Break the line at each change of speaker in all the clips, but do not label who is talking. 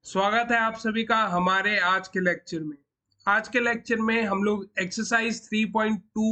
स्वागत है आप सभी का हमारे आज के लेक्चर में। आज के लेक्चर में हम लोग एक्सरसाइज 3.2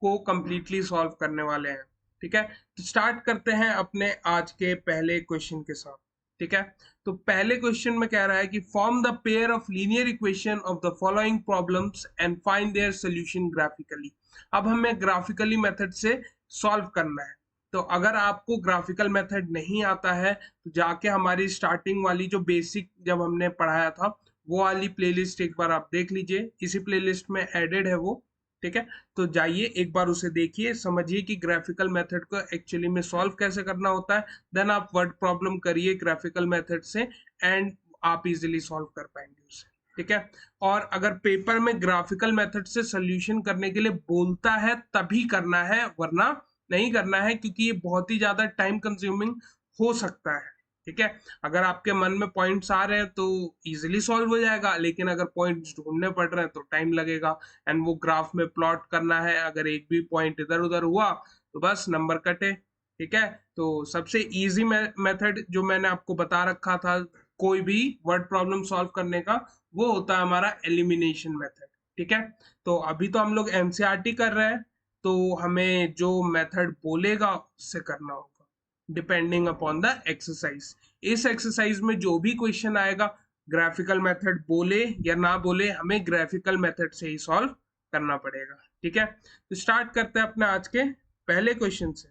को कंप्लीटली सॉल्व करने वाले हैं। ठीक है, तो स्टार्ट करते हैं अपने आज के पहले क्वेश्चन के साथ। ठीक है, तो पहले क्वेश्चन में कह रहा है कि form the pair of linear equation of the following problems and find their solution graphically. अब हमें ग्राफिकली मेथड से सॉल्व करना है। तो अगर आपको ग्राफिकल मेथड नहीं आता है तो जाके हमारी स्टार्टिंग वाली जो बेसिक जब हमने पढ़ाया था वो वाली प्लेलिस्ट एक बार आप देख लीजिए, इसी प्लेलिस्ट में एडेड है वो। ठीक है, तो जाइए एक बार उसे देखिए, समझिए कि ग्राफिकल मेथड को एक्चुअली में सॉल्व कैसे करना होता है। देन आप वर्ड प्रॉब्लम करिए ग्राफिकल मेथड से एंड आप इजीली सॉल्व कर पाएंगे उसे। ठीक है, और अगर पेपर में ग्राफिकल मेथड से सोल्यूशन करने के लिए बोलता है तभी करना है, वरना नहीं करना है, क्योंकि ये बहुत ही ज्यादा टाइम कंज्यूमिंग हो सकता है। ठीक है, अगर आपके मन में पॉइंट्स आ रहे हैं तो इजीली सॉल्व हो जाएगा, लेकिन अगर पॉइंट्स ढूंढने पड़ रहे हैं तो टाइम लगेगा। एंड वो ग्राफ में प्लॉट करना है, अगर एक भी पॉइंट इधर उधर हुआ तो बस नंबर कटे। ठीक है, तो सबसे इजी मेथड जो मैंने आपको बता रखा था कोई भी वर्ड प्रॉब्लम सॉल्व करने का, वो होता है हमारा एलिमिनेशन मेथड। ठीक है, तो अभी तो हम लोग एनसीईआरटी कर रहे हैं, तो हमें जो मेथड बोलेगा उससे करना होगा डिपेंडिंग अपॉन द एक्सरसाइज। इस एक्सरसाइज में जो भी क्वेश्चन आएगा, ग्राफिकल मेथड बोले या ना बोले, हमें ग्राफिकल मेथड से ही सॉल्व करना पड़ेगा। ठीक है, तो स्टार्ट करते हैं अपने आज के पहले क्वेश्चन से।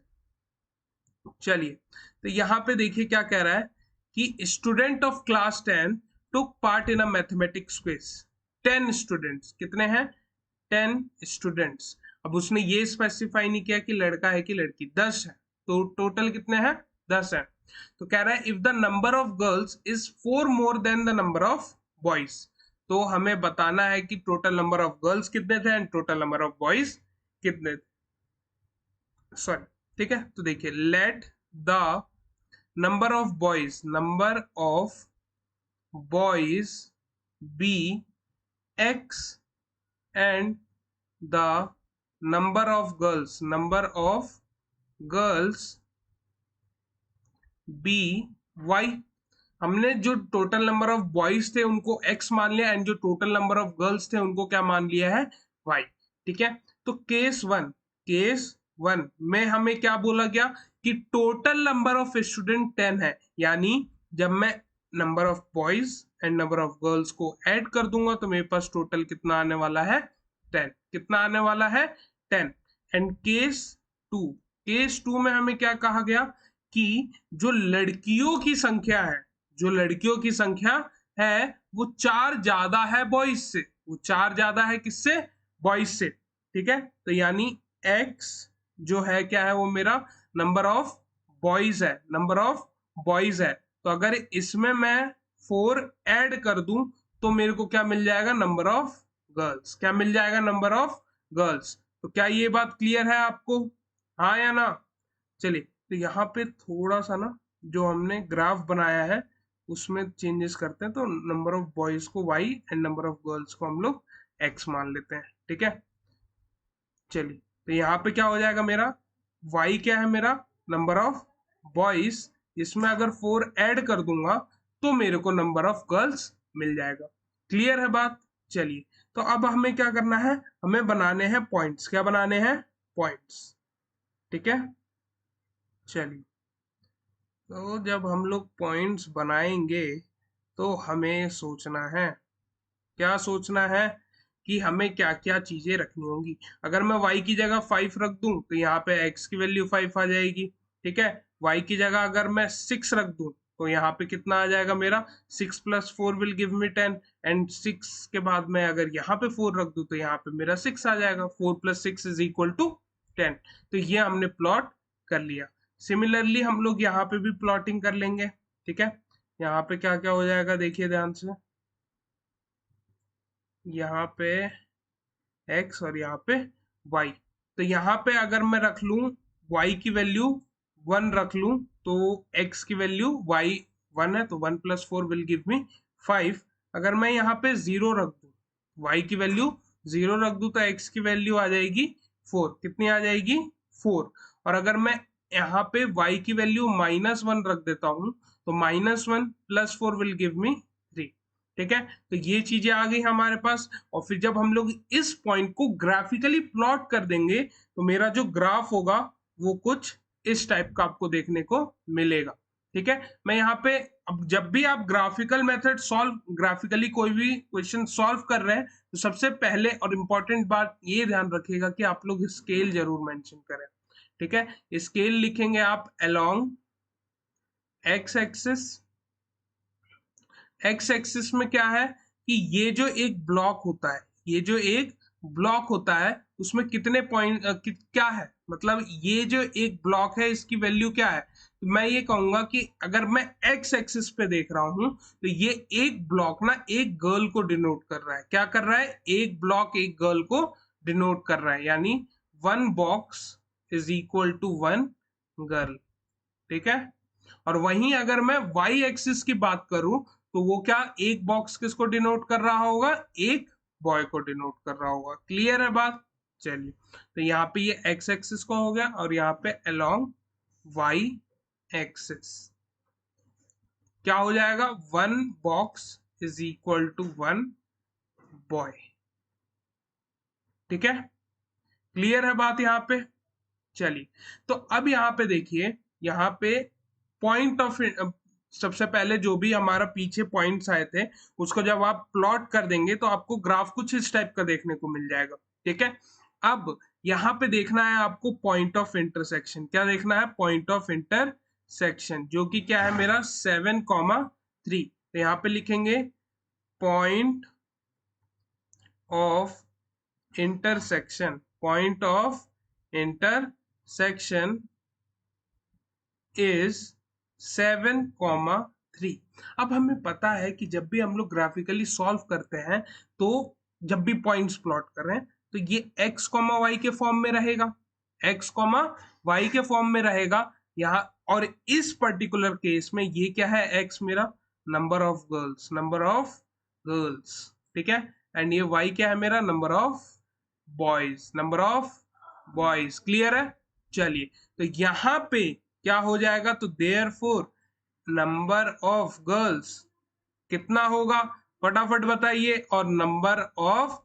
चलिए, तो यहाँ पे देखिए क्या कह रहा है कि student of class 10 took part in a mathematics quiz. 10 students, कितने हैं? 10 स्टूडेंट्स। अब उसने ये स्पेसिफाई नहीं किया कि लड़का है कि लड़की, 10 है, तो टोटल कितने हैं? 10 है। तो कह रहा है if the number of girls is 4 more than the number of boys. तो हमें बताना है कि टोटल नंबर ऑफ गर्ल्स कितने थे and total number of boys कितने थे। सॉरी, ठीक है, तो देखिए let the number of boys be x and the number of girls be y. हमने जो टोटल नंबर ऑफ बॉयज थे उनको एक्स मान लिया एंड जो टोटल नंबर ऑफ गर्ल्स थे उनको क्या मान लिया है? वाई। ठीक है, तो केस वन में हमें क्या बोला गया कि टोटल नंबर ऑफ स्टूडेंट 10 है, यानी जब मैं number of boys and number of girls को ऐड कर दूंगा तो मेरे पास टोटल कितना आने वाला है? 10। कितना आने वाला है? 10। एंड केस टू में हमें क्या कहा गया कि जो लड़कियों की संख्या है, जो लड़कियों की संख्या है वो 4 ज्यादा है बॉयज से। वो 4 ज्यादा है किससे? बॉयज से। ठीक है, तो यानी x जो है क्या है? वो मेरा नंबर ऑफ बॉयज है, नंबर ऑफ बॉयज है। तो अगर इसमें मैं 4 ऐड कर दूं तो मेरे को क्या मिल जाएगा? Number of girls. क्या मिल जाएगा? Number of girls. तो क्या ये बात क्लियर है आपको? हाँ या ना? चलिए, तो यहाँ पे थोड़ा सा ना जो हमने ग्राफ बनाया है उसमें चेंजेस करते हैं, तो नंबर ऑफ बॉयज को y and number of girls को हम लोग x मान लेते हैं। ठीक है, चलिए, तो यहाँ पे क्या हो जाएगा मेरा? y क्या है मेरा? Number of boys. इसमें अगर 4 ऐड कर दूंगा तो मेरे को नंबर ऑफ गर्ल्स मिल जाएगा। क्लियर है बात? चलिए, तो अब हमें क्या करना है? हमें बनाने हैं पॉइंट्स। क्या बनाने हैं? पॉइंट्स। ठीक है, चलिए, तो जब हम लोग पॉइंट्स बनाएंगे तो हमें सोचना है, क्या सोचना है कि हमें क्या क्या चीजें रखनी होंगी। अगर मैं y की जगह 5 रख दूं तो यहाँ पे x की वैल्यू 5 आ जाएगी। ठीक है, y की जगह अगर मैं 6 रख दूं तो यहाँ पे कितना आ जाएगा मेरा? 6 plus 4 will give me 10। And 6 के बाद मैं अगर यहाँ पे 4 रख दूं तो यहाँ पे मेरा 6 आ जाएगा। 4 प्लस 6 इज इक्वल टू 10। तो ये हमने प्लॉट कर लिया। सिमिलरली हम लोग यहाँ पे भी प्लॉटिंग कर लेंगे। ठीक है, यहाँ पे क्या क्या हो जाएगा देखिए ध्यान से। यहाँ पे x और यहाँ पे y। तो यहाँ पे अगर मैं रख लूं y की वैल्यू 1 रख लूं तो x की वैल्यू y 1 है, तो 1 प्लस 4 विल गिव मी 5। अगर मैं यहाँ पे 0 रख दूं, y की वैल्यू 0 रख दूं तो x की वैल्यू आ जाएगी 4। कितनी आ जाएगी? 4। और अगर मैं यहाँ पे y की वैल्यू -1 रख देता हूं तो -1 प्लस 4 विल गिव मी 3। ठीक है, तो ये चीजें आ गई हमारे पास। और फिर जब हम लोग इस पॉइंट को ग्राफिकली प्लॉट कर देंगे तो मेरा जो ग्राफ होगा वो कुछ इस टाइप का आपको देखने को मिलेगा। ठीक है, मैं यहाँ पे, अब जब भी आप ग्राफिकल मेथड सॉल्व, ग्राफिकली कोई भी क्वेश्चन सॉल्व कर रहे हैं तो सबसे पहले और इम्पोर्टेंट बात ये ध्यान रखिएगा कि आप लोग स्केल जरूर मेंशन करें। ठीक है, स्केल लिखेंगे आप along x axis. X axis में क्या है कि ये जो एक ब्लॉक होता है, ये जो एक ब्लॉक होता है उसमें कितने पॉइंट क्या है, मतलब ये जो एक ब्लॉक है इसकी वैल्यू क्या है। तो मैं ये कहूंगा कि अगर मैं एक्स एक्सिस पे देख रहा हूं तो ये एक ब्लॉक ना एक गर्ल को डिनोट कर रहा है। क्या कर रहा है, एक ब्लॉक एक गर्ल को डिनोट कर रहा है, यानी 1 box is equal to 1 girl. ठीक है, और वहीं अगर मैं वाई एक्सिस की बात करूं तो वो क्या, एक बॉक्स किसको डिनोट कर रहा होगा, एक बॉय को डिनोट कर रहा होगा। क्लियर है बात। चलिए, तो यहाँ पे ये एक्स एक्सिस का हो गया और यहाँ पे अलोंग वाई एक्सिस क्या हो जाएगा, 1 box is equal to 1 boy. ठीक है, क्लियर है बात यहाँ पे। चलिए, तो अब यहाँ पे देखिए, यहाँ पे पॉइंट ऑफ, सबसे पहले जो भी हमारा पीछे पॉइंट्स आए थे उसको जब आप प्लॉट कर देंगे तो आपको ग्राफ कुछ इस टाइप का देखने को मिल जाएगा। ठीक है, अब यहाँ पे देखना है आपको पॉइंट ऑफ इंटरसेक्शन। क्या देखना है, पॉइंट ऑफ इंटरसेक्शन, जो कि क्या है मेरा 7,3। तो यहाँ पे लिखेंगे point of intersection, point of intersection is 7,3। अब हमें पता है कि जब भी हम लोग ग्राफिकली सॉल्व करते हैं तो जब भी पॉइंट्स प्लॉट कर रहे हैं तो ये x कॉमा वाई के फॉर्म में रहेगा, x कॉमा वाई के फॉर्म में रहेगा यहाँ। और इस पर्टिकुलर केस में ये क्या है, x मेरा number of girls, number of girls. ठीक है, एंड ये y क्या है मेरा, number of boys, number of boys. Clear है। चलिए, तो यहाँ पे क्या हो जाएगा, तो देयरफॉर नंबर ऑफ गर्ल्स कितना होगा, फटाफट बताइए, और नंबर ऑफ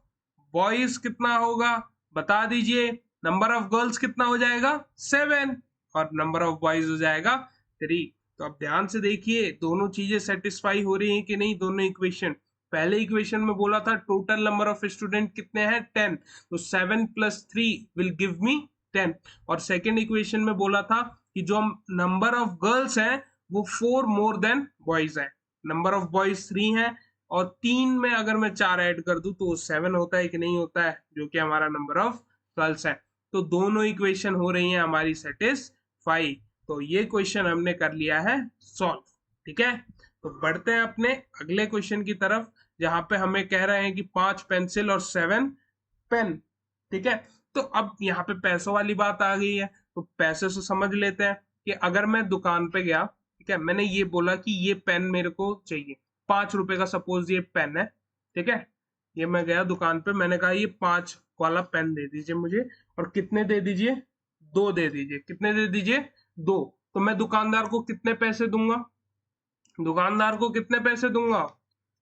बॉयज कितना होगा, बता दीजिए। नंबर ऑफ गर्ल्स कितना हो जाएगा, 7, और नंबर ऑफ बॉयज हो जाएगा 3। तो अब ध्यान से देखिए दोनों चीजें सेटिस्फाई हो रही हैं कि नहीं, दोनों इक्वेशन। पहले इक्वेशन में बोला था टोटल नंबर ऑफ स्टूडेंट कितने हैं, 10, तो 7 + 3 विल गिव मी 10। और सेकेंड इक्वेशन में बोला था कि जो नंबर ऑफ गर्ल्स हैं वो 4 मोर देन बॉयज है, नंबर ऑफ बॉयज 3 है, और 3 में अगर मैं 4 ऐड कर दूं तो 7 होता है कि नहीं होता है, जो कि हमारा नंबर ऑफ गर्ल्स है। तो दोनों इक्वेशन हो रही हैं हमारी सेटिस्फाई। तो ये क्वेश्चन हमने कर लिया है सॉल्व। ठीक है, तो बढ़ते हैं अपने अगले क्वेश्चन की तरफ, जहां पे हमें कह रहे हैं कि 5 पेंसिल और 7 पेन। ठीक है, तो अब यहाँ पे पैसों वाली बात आ गई है, तो पैसे से समझ लेते हैं कि अगर मैं दुकान पे गया, ठीक है, मैंने ये बोला कि ये पेन मेरे को चाहिए, 5 रुपए का सपोज ये पेन है। ठीक है, ये मैं गया दुकान पे, मैंने कहा ये 5 वाला पेन दे दीजिए मुझे, और कितने दे दीजिए, 2 दे दीजिए। कितने दे दीजिए, 2। तो मैं दुकानदार को कितने पैसे दूंगा, दुकानदार को कितने पैसे दूंगा,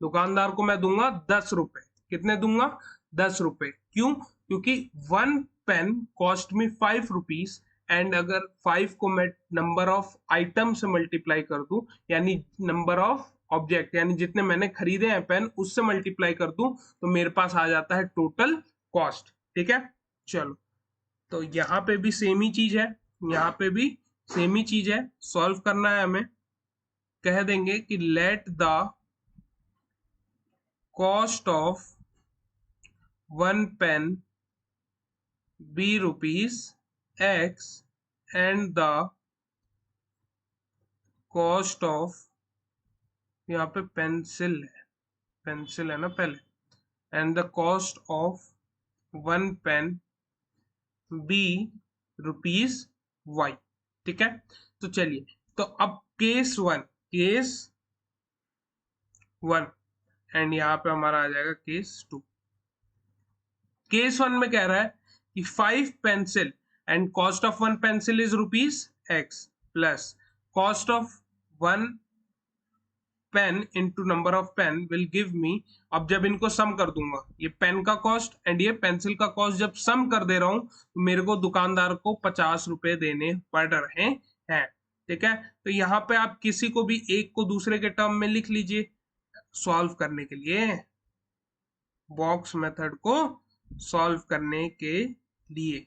दुकानदार को मैं दूंगा 10 रुपए। कितने दूंगा, 10 रुपए। क्यों, क्योंकि 1 पेन कॉस्ट में 5 रुपीज, एंड अगर 5 को मैं नंबर ऑफ आइटम से मल्टीप्लाई कर दूं, यानी नंबर ऑफ ऑब्जेक्ट, यानी जितने मैंने खरीदे हैं पेन उससे मल्टीप्लाई कर दूं, तो मेरे पास आ जाता है टोटल कॉस्ट। ठीक है, चलो, तो यहाँ पे भी सेम ही चीज है, यहाँ पे भी सेम ही चीज है, सॉल्व करना है हमें। कह देंगे कि let the cost of 1 pen be rupees x, and the cost of, यहाँ पे पेंसिल है ना पहले, and the cost of 1 pen be rupees y। ठीक है, तो चलिए, तो अब केस 1 एंड यहाँ पे हमारा आ जाएगा केस 2। केस 1 में कह रहा है कि 5 pencil and cost of 1 pencil is rupees x, plus cost of 1 pen into number of pen will give me, अब जब इनको सम कर दूंगा, ये पेन का कॉस्ट एंड ये पेंसिल का कॉस्ट जब सम कर दे रहा हूं तो मेरे को दुकानदार को 50 रुपए देने पड़ रहे हैं। ठीक है, तो यहाँ पे आप किसी को भी एक को दूसरे के टर्म में लिख लीजिए सॉल्व करने के लिए, बॉक्स मेथड को सॉल्व करने के लिए।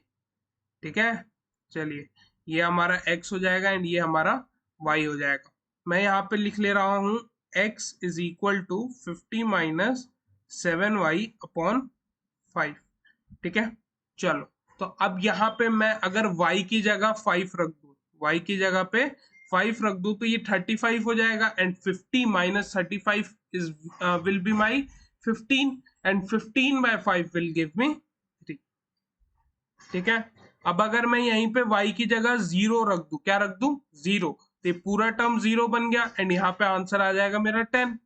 ठीक है, चलिए ये हमारा x हो जाएगा एंड ये हमारा y हो जाएगा। मैं यहाँ पे लिख ले रहा हूं x is equal to 50 minus 7y upon 5। ठीक है, चलो तो अब यहाँ पे मैं अगर y की जगह 5 रख दूं, y की जगह पे 5 रख दूं तो ये 35 हो जाएगा and 50 minus 35 is will be my 15 and 15 by 5 will give me 3। ठीक है, अब अगर मैं यहीं पे y की जगह 0 रख दूं, क्या रख दूं 0, तो ये पूरा टर्म 0 बन गया एंड यहाँ पे आंसर आ जाएगा मेरा 10।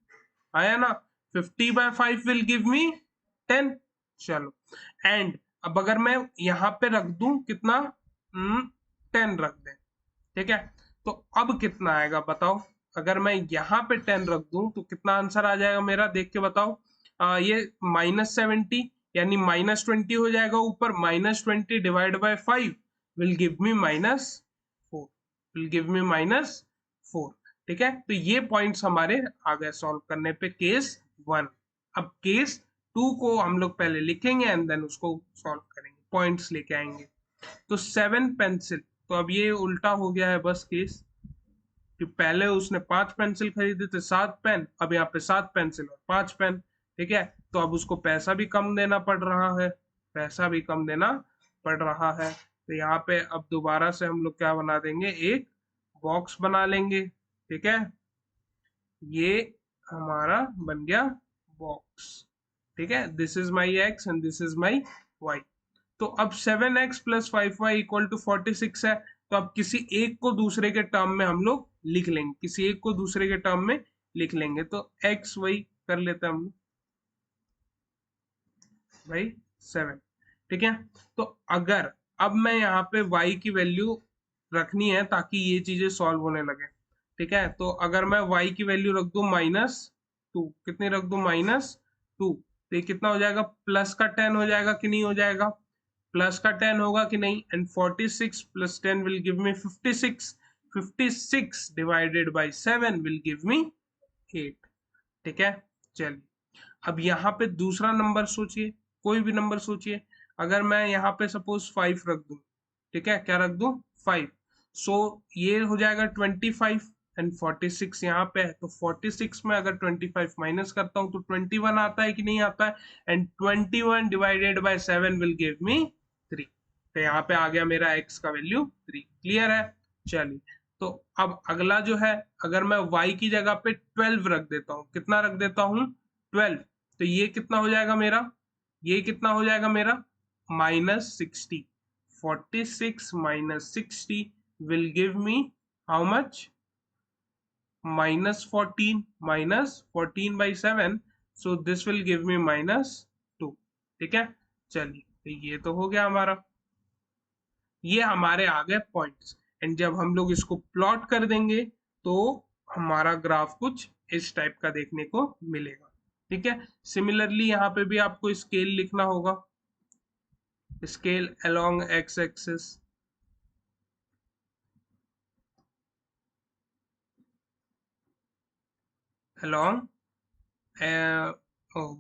आया ना, 50 बाय 5 विल गिव मी 10। चलो एंड अब अगर मैं यहाँ पे रख दूं कितना 10 रख दें। ठीक है, तो अब कितना आएगा बताओ, अगर मैं यहाँ पे 10 रख दूं तो कितना आंसर आ जाएगा मेरा, देख के बताओ। ये -70 यानी -20 हो जाएगा ऊपर, -20 divide by 5 will give me -4, will give मी -4। ठीक है, तो ये पॉइंट्स हमारे आ गए सॉल्व करने पे केस 1। अब केस 2 को हम लोग पहले लिखेंगे एंड देन उसको सॉल्व करेंगे, पॉइंट्स लेके आएंगे। तो 7 पेंसिल, तो अब ये उल्टा हो गया है बस केस, कि पहले उसने 5 पेंसिल खरीदे थे 7 पेन, अब यहाँ पे 7 पेंसिल और 5 पेन। ठीक है, तो अब उसको पैसा भी कम देना पड़ रहा है, पैसा भी कम देना पड़ रहा है। तो यहाँ पे अब दोबारा से हम लोग क्या बना देंगे, एक बॉक्स बना लेंगे। ठीक है, ये हमारा बन गया बॉक्स। ठीक है, this is my x and this is my y. तो अब 7x plus 5y equal to 46 है, तो अब किसी एक को दूसरे के टर्म में हम लोग लिख लेंगे, किसी एक को दूसरे के टर्म में लिख लेंगे। तो x y कर लेते हैं हम लोग भाई 7। ठीक है, तो अगर अब मैं यहाँ पे y की वैल्यू रखनी है ताकि ये चीजें सॉल्व होने लगे। ठीक है, तो अगर मैं y की वैल्यू रख दूं -2, कितनी रख दूं -2, तो ये कितना हो जाएगा, प्लस का 10 हो जाएगा कि नहीं हो जाएगा, प्लस का 10 होगा कि नहीं, and 46 plus 10 will give me 56, 56 divided by 7 will give मी 8। ठीक है, चलिए अब यहाँ पे दूसरा नंबर सोचिए, कोई भी नंबर सोचिए। अगर मैं यहाँ पे सपोज 5 रख दूं, ठीक है, क्या रख दूं 5, सो ये हो जाएगा 25 एंड 46 यहाँ पे है, तो 46 में अगर 25 माइनस करता हूँ तो 21 आता है कि नहीं आता है, and 21 divided by 7 will give me 3। तो यहाँ पे आ गया मेरा x का वैल्यू 3। क्लियर है, चलिए तो अब अगला जो है, अगर मैं y की जगह पे 12 रख देता हूँ, कितना रख देता हूँ 12, तो ये कितना हो जाएगा मेरा, ये कितना हो जाएगा मेरा -60, 46 minus 60 will give me how much, -14, -14 by 7, so this will give me -2। ठीक है, चलिए तो ये तो हो गया हमारा, ये हमारे आ गए पॉइंट्स एंड जब हम लोग इसको प्लॉट कर देंगे तो हमारा ग्राफ कुछ इस टाइप का देखने को मिलेगा। ठीक है, सिमिलरली यहाँ पे भी आपको स्केल लिखना होगा, scale along x axis, along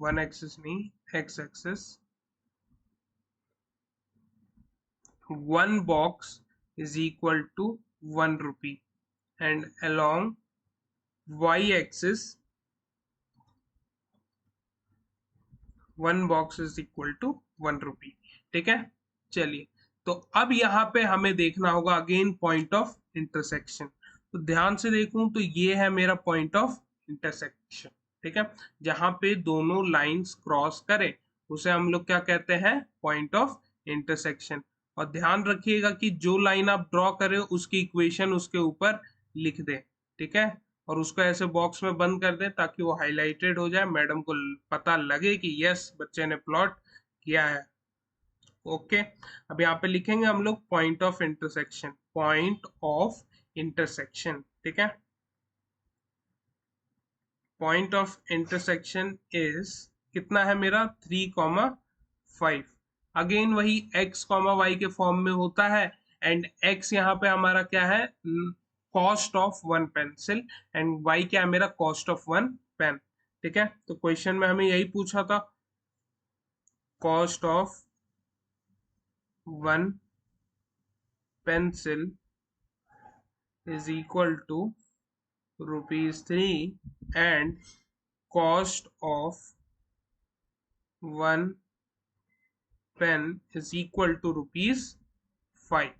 one axis नहीं, x axis, one box is equal to 1 rupee and along y-axis one box is equal to 1 rupee। ठीक है, चलिए तो अब यहाँ पे हमें देखना होगा अगेन पॉइंट ऑफ इंटरसेक्शन। तो ध्यान से देखूं तो ये है मेरा पॉइंट ऑफ इंटरसेक्शन। ठीक है, जहां पे दोनों लाइंस क्रॉस करे उसे हम लोग क्या कहते हैं, पॉइंट ऑफ इंटरसेक्शन। और ध्यान रखिएगा कि जो लाइन आप ड्रॉ करें उसकी इक्वेशन उसके ऊपर लिख दें। ठीक है, और उसको ऐसे बॉक्स में बंद कर दें ताकि वो हाईलाइटेड हो जाए, मैडम को पता लगे कि यस बच्चे ने प्लॉट किया है। ओके, अब यहाँ पे लिखेंगे हम लोग point of intersection, point of intersection. ठीक है, पॉइंट ऑफ इंटरसेक्शन इज कितना है मेरा 3,5। अगेन वही x, y के फॉर्म में होता है एंड x यहाँ पे हमारा क्या है cost of one pencil and y क्या है मेरा कॉस्ट ऑफ वन पेन। ठीक है, तो क्वेश्चन में हमें यही पूछा था, cost of one pencil is equal to ₹3 and cost of one pen is equal to ₹5।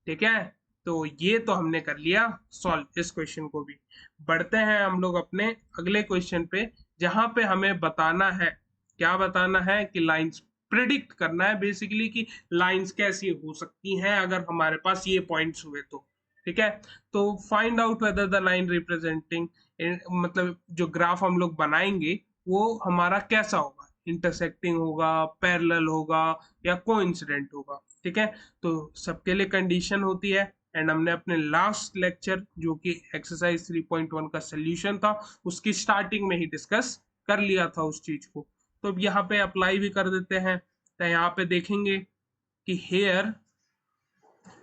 ठीक है, तो ये तो हमने कर लिया सॉल्व इस क्वेश्चन को भी। बढ़ते हैं हम लोग अपने अगले क्वेश्चन पे, जहां पे हमें बताना है, क्या बताना है कि लाइंस प्रिडिक्ट करना है बेसिकली कि लाइंस कैसी हो सकती हैं अगर हमारे पास ये पॉइंट्स हुए तो। ठीक है, तो find out whether the line representing, मतलब जो ग्राफ हम लोग बनाएंगे वो हमारा कैसा होगा, इंटरसेक्टिंग होगा, पैरेलल होगा या कोइंसिडेंट होगा। ठीक है, तो सबके लिए कंडीशन होती है एंड हमने अपने लास्ट लेक्चर जो कि एक्सरसाइज 3.1 का सोल्यूशन था उसकी स्टार्टिंग में ही डिस्कस कर लिया था उस चीज को। तो अब यहाँ पे अप्लाई भी कर देते हैं, तो यहाँ पे देखेंगे कि हेयर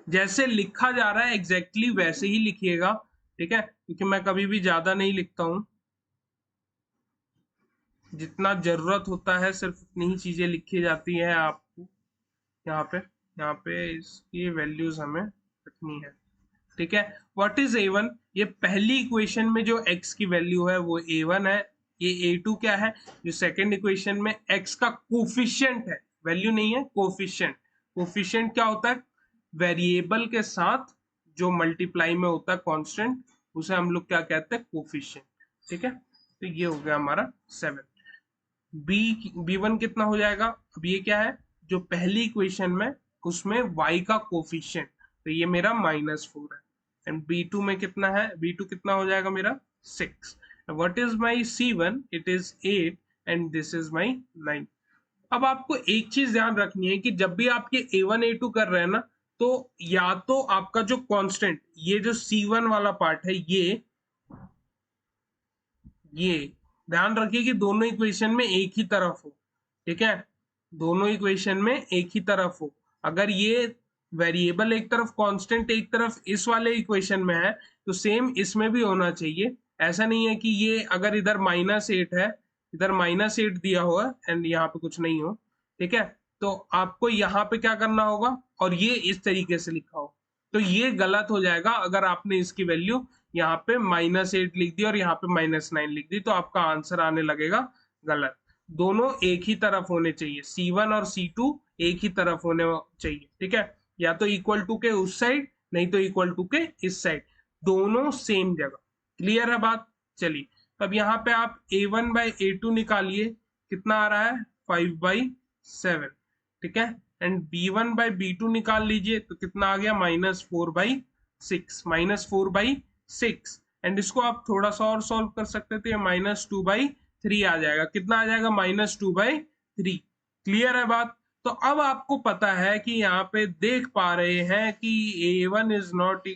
जैसे लिखा जा रहा है एग्जैक्टली वैसे ही लिखिएगा। ठीक है, क्योंकि मैं कभी भी ज्यादा नहीं लिखता हूं, जितना जरूरत होता है सिर्फ उतनी ही चीजें लिखी जाती है आपको। यहाँ पे इसकी वैल्यूज हमें रखनी है। ठीक है, व्हाट इज a1, ये पहली इक्वेशन में जो x की वैल्यू है वो a1 है, ये a2 क्या है, जो सेकंड इक्वेशन में x का कोफिशिएंट है, वैल्यू नहीं है कोफिशिएंट। कोफिशिएंट क्या होता है, वेरिएबल के साथ जो मल्टीप्लाई में होता है कांस्टेंट, उसे हम लोग क्या कहते हैं कोफिशिएंट। ठीक है, तो ये हो गया हमारा 7। b1 कितना हो जाएगा, अब ये क्या है जो पहली इक्वेशन में उसमें y का कोफिशिएंट, तो ये मेरा -4 है एंड b2 में कितना है, b2 कितना हो जाएगा मेरा 6। What is my c1, it is 8 and this is my 9। अब आपको एक चीज ध्यान रखनी है कि जब भी आप ये a1 a2 कर रहे हैं ना, तो या तो आपका जो कांस्टेंट ये जो c1 वाला पार्ट है ये ध्यान रखिए कि दोनों इक्वेशन में एक ही तरफ हो। ठीक है, दोनों इक्वेशन में एक ही तरफ हो। अगर ये वेरिएबल एक तरफ कांस्टेंट एक तरफ इस वाले इक्वेशन में है तो सेम इसमें भी होना चाहिए। ऐसा नहीं है कि ये अगर इधर -8 है, इधर -8 दिया हुआ एंड यहाँ पे कुछ नहीं हो। ठीक है, तो आपको यहाँ पे क्या करना होगा और ये इस तरीके से लिखा हो, तो ये गलत हो जाएगा। अगर आपने इसकी वैल्यू यहाँ पे -8 लिख दी और यहाँ पे -9 लिख दी तो आपका आंसर आने लगेगा गलत। दोनों एक ही तरफ होने चाहिए, C1 और C2 एक ही तरफ होने चाहिए। ठीक है, या तो इक्वल टू के उस साइड, नहीं तो इक्वल टू के इस साइड, दोनों सेम जगह। क्लियर है बात, चलिए अब यहाँ पे आप a1/a2 निकालिए, कितना आ रहा है 5/7। ठीक है, एंड b1/b2 निकाल लीजिए तो कितना आ गया -4/6, -4/6 एंड इसको आप थोड़ा सा और सॉल्व कर सकते थे, -2/3 आ जाएगा। कितना आ जाएगा -2/3। क्लियर है बात, तो अब आपको पता है कि यहाँ पे देख पा रहे हैं कि a1 इज नॉट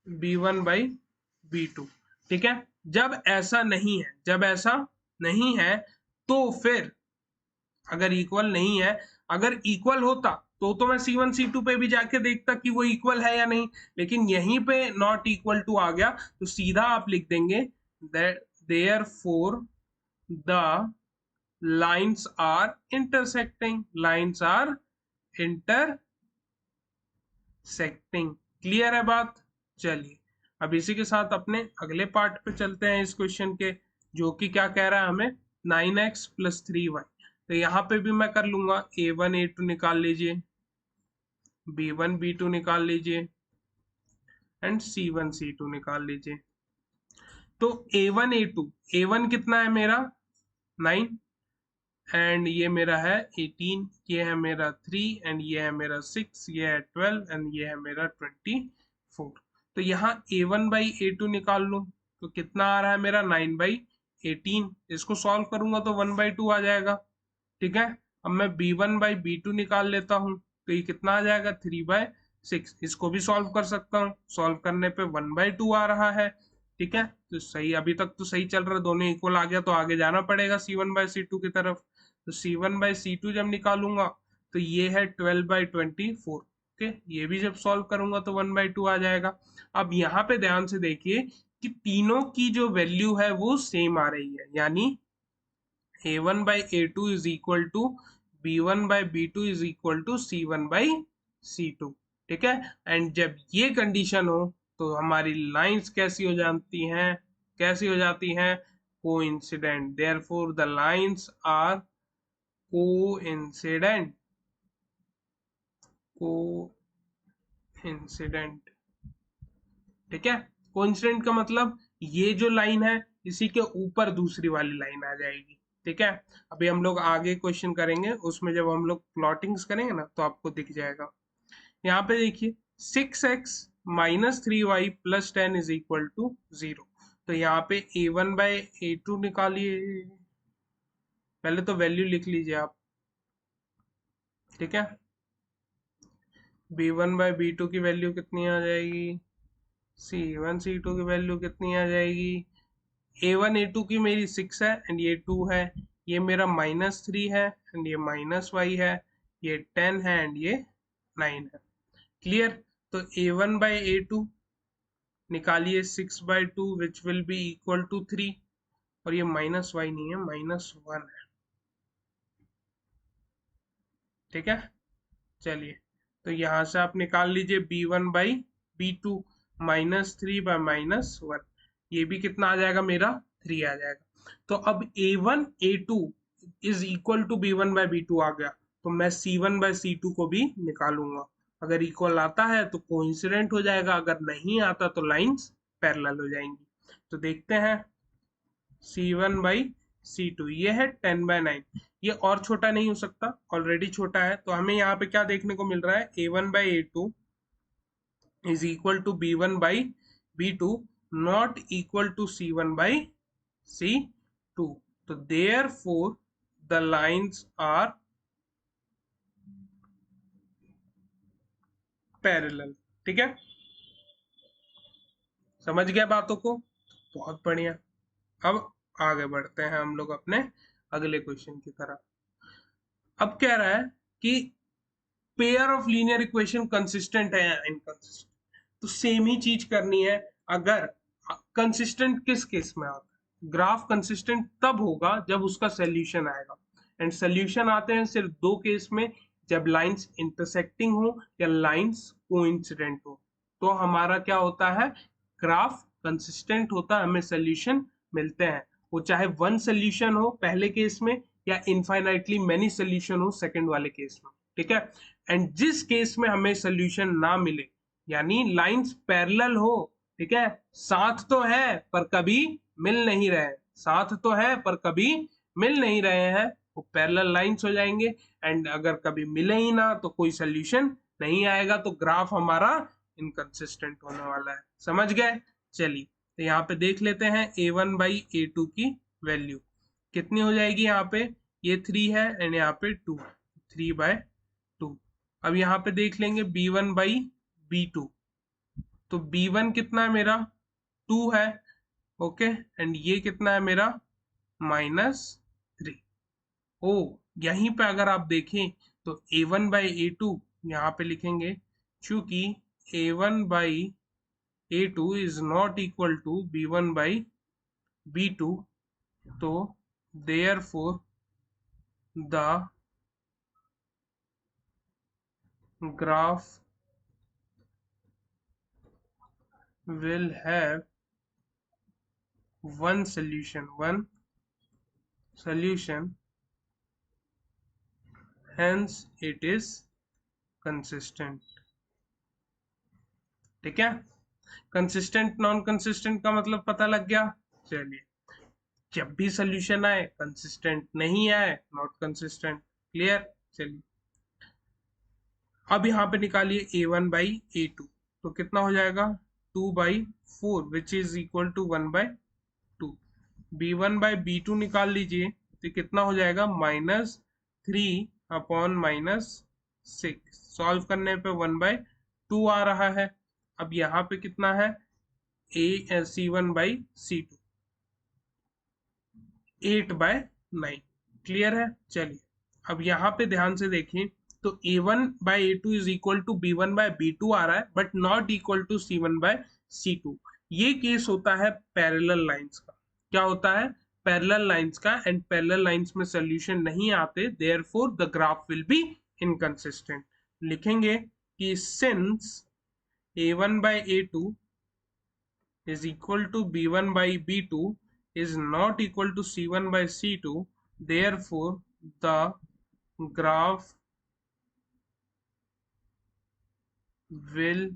b1/b2। ठीक है, जब ऐसा नहीं है तो फिर अगर इक्वल नहीं है, अगर इक्वल होता तो मैं C1 C2 पे भी जाके देखता कि वो इक्वल है या नहीं, लेकिन यहीं पे नॉट इक्वल टू आ गया तो सीधा आप लिख देंगे that therefore the lines are intersecting, lines are intersecting. Clear है बात, चलिए अब इसी के साथ अपने अगले पार्ट पे चलते हैं इस क्वेश्चन के, जो कि क्या कह रहा है हमें 9x + 3y। तो यहाँ पे भी मैं कर लूंगा, a1 a2 निकाल लीजिए, b1 b2 निकाल लीजिए एंड c1 c2 निकाल लीजिए। तो a1 a2, a1 कितना है मेरा 9 एंड ये मेरा है 18, ये है मेरा 3 एंड ये है मेरा 6, ये है 12 एंड ये है मेरा 24। तो यहाँ a1/a2 निकाल लूं तो कितना आ रहा है मेरा 9/18। इसको सॉल्व करूंगा तो 1/2 आ जाएगा। ठीक है, अब मैं b1/b2 निकाल लेता हूं तो ये कितना आ जाएगा 3/6। इसको भी सॉल्व कर सकता हूं, सॉल्व करने पे 1/2 आ रहा है। ठीक है, तो सही, अभी तक तो सही चल रहा है, दोनों इक्वल आ गया तो आगे जाना पड़ेगा C1/C2 की तरफ। तो C1/C2 जब निकालूंगा तो ये है 12/24। ओके, ये भी जब सॉल्व करूंगा तो 1/2 आ जाएगा। अब यहाँ पे ध्यान से देखिए कि तीनों की जो वैल्यू है वो सेम आ रही है, यानी A1/A2 is equal to B1/B2 is equal to C1/C2। ठीक है, एंड जब ये कंडीशन हो तो हमारी लाइंस कैसी हो जाती हैं, कैसी हो जाती हैं, coincident. Therefore the lines are coincident, coincident. ठीक है, कोइंसिडेंट का मतलब ये जो लाइन है इसी के ऊपर दूसरी वाली लाइन आ जाएगी। ठीक है, अभी हम लोग आगे क्वेश्चन करेंगे, उसमें जब हम लोग प्लॉटिंग्स करेंगे ना तो आपको दिख जाएगा। यहाँ पे देखिए 6x-3y+10 इज इक्वल टू 0। तो यहाँ पे A1/A2 निकालिए, पहले तो वैल्यू लिख लीजिए आप। ठीक है, B1/B2 की वैल्यू कितनी आ जाएगी, C1/C2 की वैल्यू कितनी आ जाएगी, A1 A2 की मेरी 6 है एंड ये 2 है, ये मेरा -3 है एंड ये -y है, ये 10 है एंड ये 9 है। क्लियर, तो A1/A2 निकालिए 6/2 which will be equal to 3, और ये -y नहीं है, -1 है। ठीक है, चलिए, तो यहां से आप निकाल लीजिए B1/B2, -3/-1, ये भी कितना आ जाएगा मेरा, 3 आ जाएगा। तो अब A1 A2 is equal to B1/B2 आ गया, तो मैं C1/C2 को भी निकालूंगा। अगर इक्वल आता है तो कोइंसिडेंट हो जाएगा, अगर नहीं आता तो लाइंस पैरेलल हो जाएंगी। तो देखते हैं C1/C2, ये है 10/9, ये और छोटा नहीं हो सकता, ऑलरेडी छोटा है, तो हमें यहाँ पे क्या देखने को मिल रहा है, A1/A2 is equal to B1/B2 not equal to C1/C2। तो therefore the lines are parallel. ठीक है, समझ गया बातों को, बहुत बढ़िया। अब आगे बढ़ते हैं हम लोग अपने अगले क्वेश्चन की तरफ। अब कह रहा है कि pair of linear equation consistent है या इनकंसिस्टेंट, तो सेम ही चीज करनी है। अगर कंसिस्टेंट किस केस में आता है, ग्राफ कंसिस्टेंट तब होगा जब उसका सोल्यूशन आएगा, एंड सोल्यूशन आते हैं सिर्फ दो केस में, जब लाइंस इंटरसेक्टिंग हो या लाइंस कोइंसिडेंट हो, तो हमारा क्या होता है, ग्राफ कंसिस्टेंट होता है, हमें सोल्यूशन मिलते हैं। वो चाहे वन सोल्यूशन हो पहले केस में या इनफाइनाइटली मेनी सोल्यूशन हो सेकंड वाले केस में। ठीक है, एंड जिस केस में हमें सोल्यूशन ना मिले, यानी लाइंस पैरेलल हो, ठीक है, साथ तो है पर कभी मिल नहीं रहे, साथ तो है पर कभी मिल नहीं रहे हैं, वो पैरेलल लाइंस हो जाएंगे। एंड अगर कभी मिले ही ना तो कोई सोल्यूशन नहीं आएगा, तो ग्राफ हमारा इनकंसिस्टेंट होने वाला है। समझ गए, चलिए, तो यहाँ पे देख लेते हैं A1/A2 की वैल्यू कितनी हो जाएगी। यहाँ पे ये 3 है एंड यहाँ पे 2, 3/2। अब यहाँ पे देख लेंगे B1/B2, तो B1 कितना है मेरा, 2 है, ओके, एंड ये कितना है मेरा, -3। ओ, यहीं पे अगर आप देखें तो A1/A2 यहाँ पे लिखेंगे, चूंकि A1/A2 is not equal to B1/B2, तो therefore the graph will have one solution, hence it is consistent। ठीक है, कंसिस्टेंट नॉन कंसिस्टेंट का मतलब पता लग गया। चलिए, जब भी सोल्यूशन आए कंसिस्टेंट, नहीं आए नॉट कंसिस्टेंट। क्लियर, चलिए, अब यहाँ पे निकालिए A1/A2, तो कितना हो जाएगा, 2/4 विच इज इक्वल टू 1/2। B1/B2 निकाल लीजिए, तो कितना हो जाएगा, -3/-6। सॉल्व करने पे 1/2 आ रहा है। अब यहाँ पे कितना है, C1/C2 8/9। क्लियर है? चलिए अब यहाँ पे ध्यान से देखिए, तो A1/A2 is equal to B1/B2 आ रहा है, but not equal to C1/C2। ये केस होता है पैरेलल लाइंस का। क्या होता है? पैरेलल लाइंस का। एंड पैरेलल लाइंस में सोल्यूशन नहीं आते, therefore the graph will be inconsistent. लिखेंगे कि since A1/A2 is equal to B1/B2 is not equal to C1/C2, therefore the graph will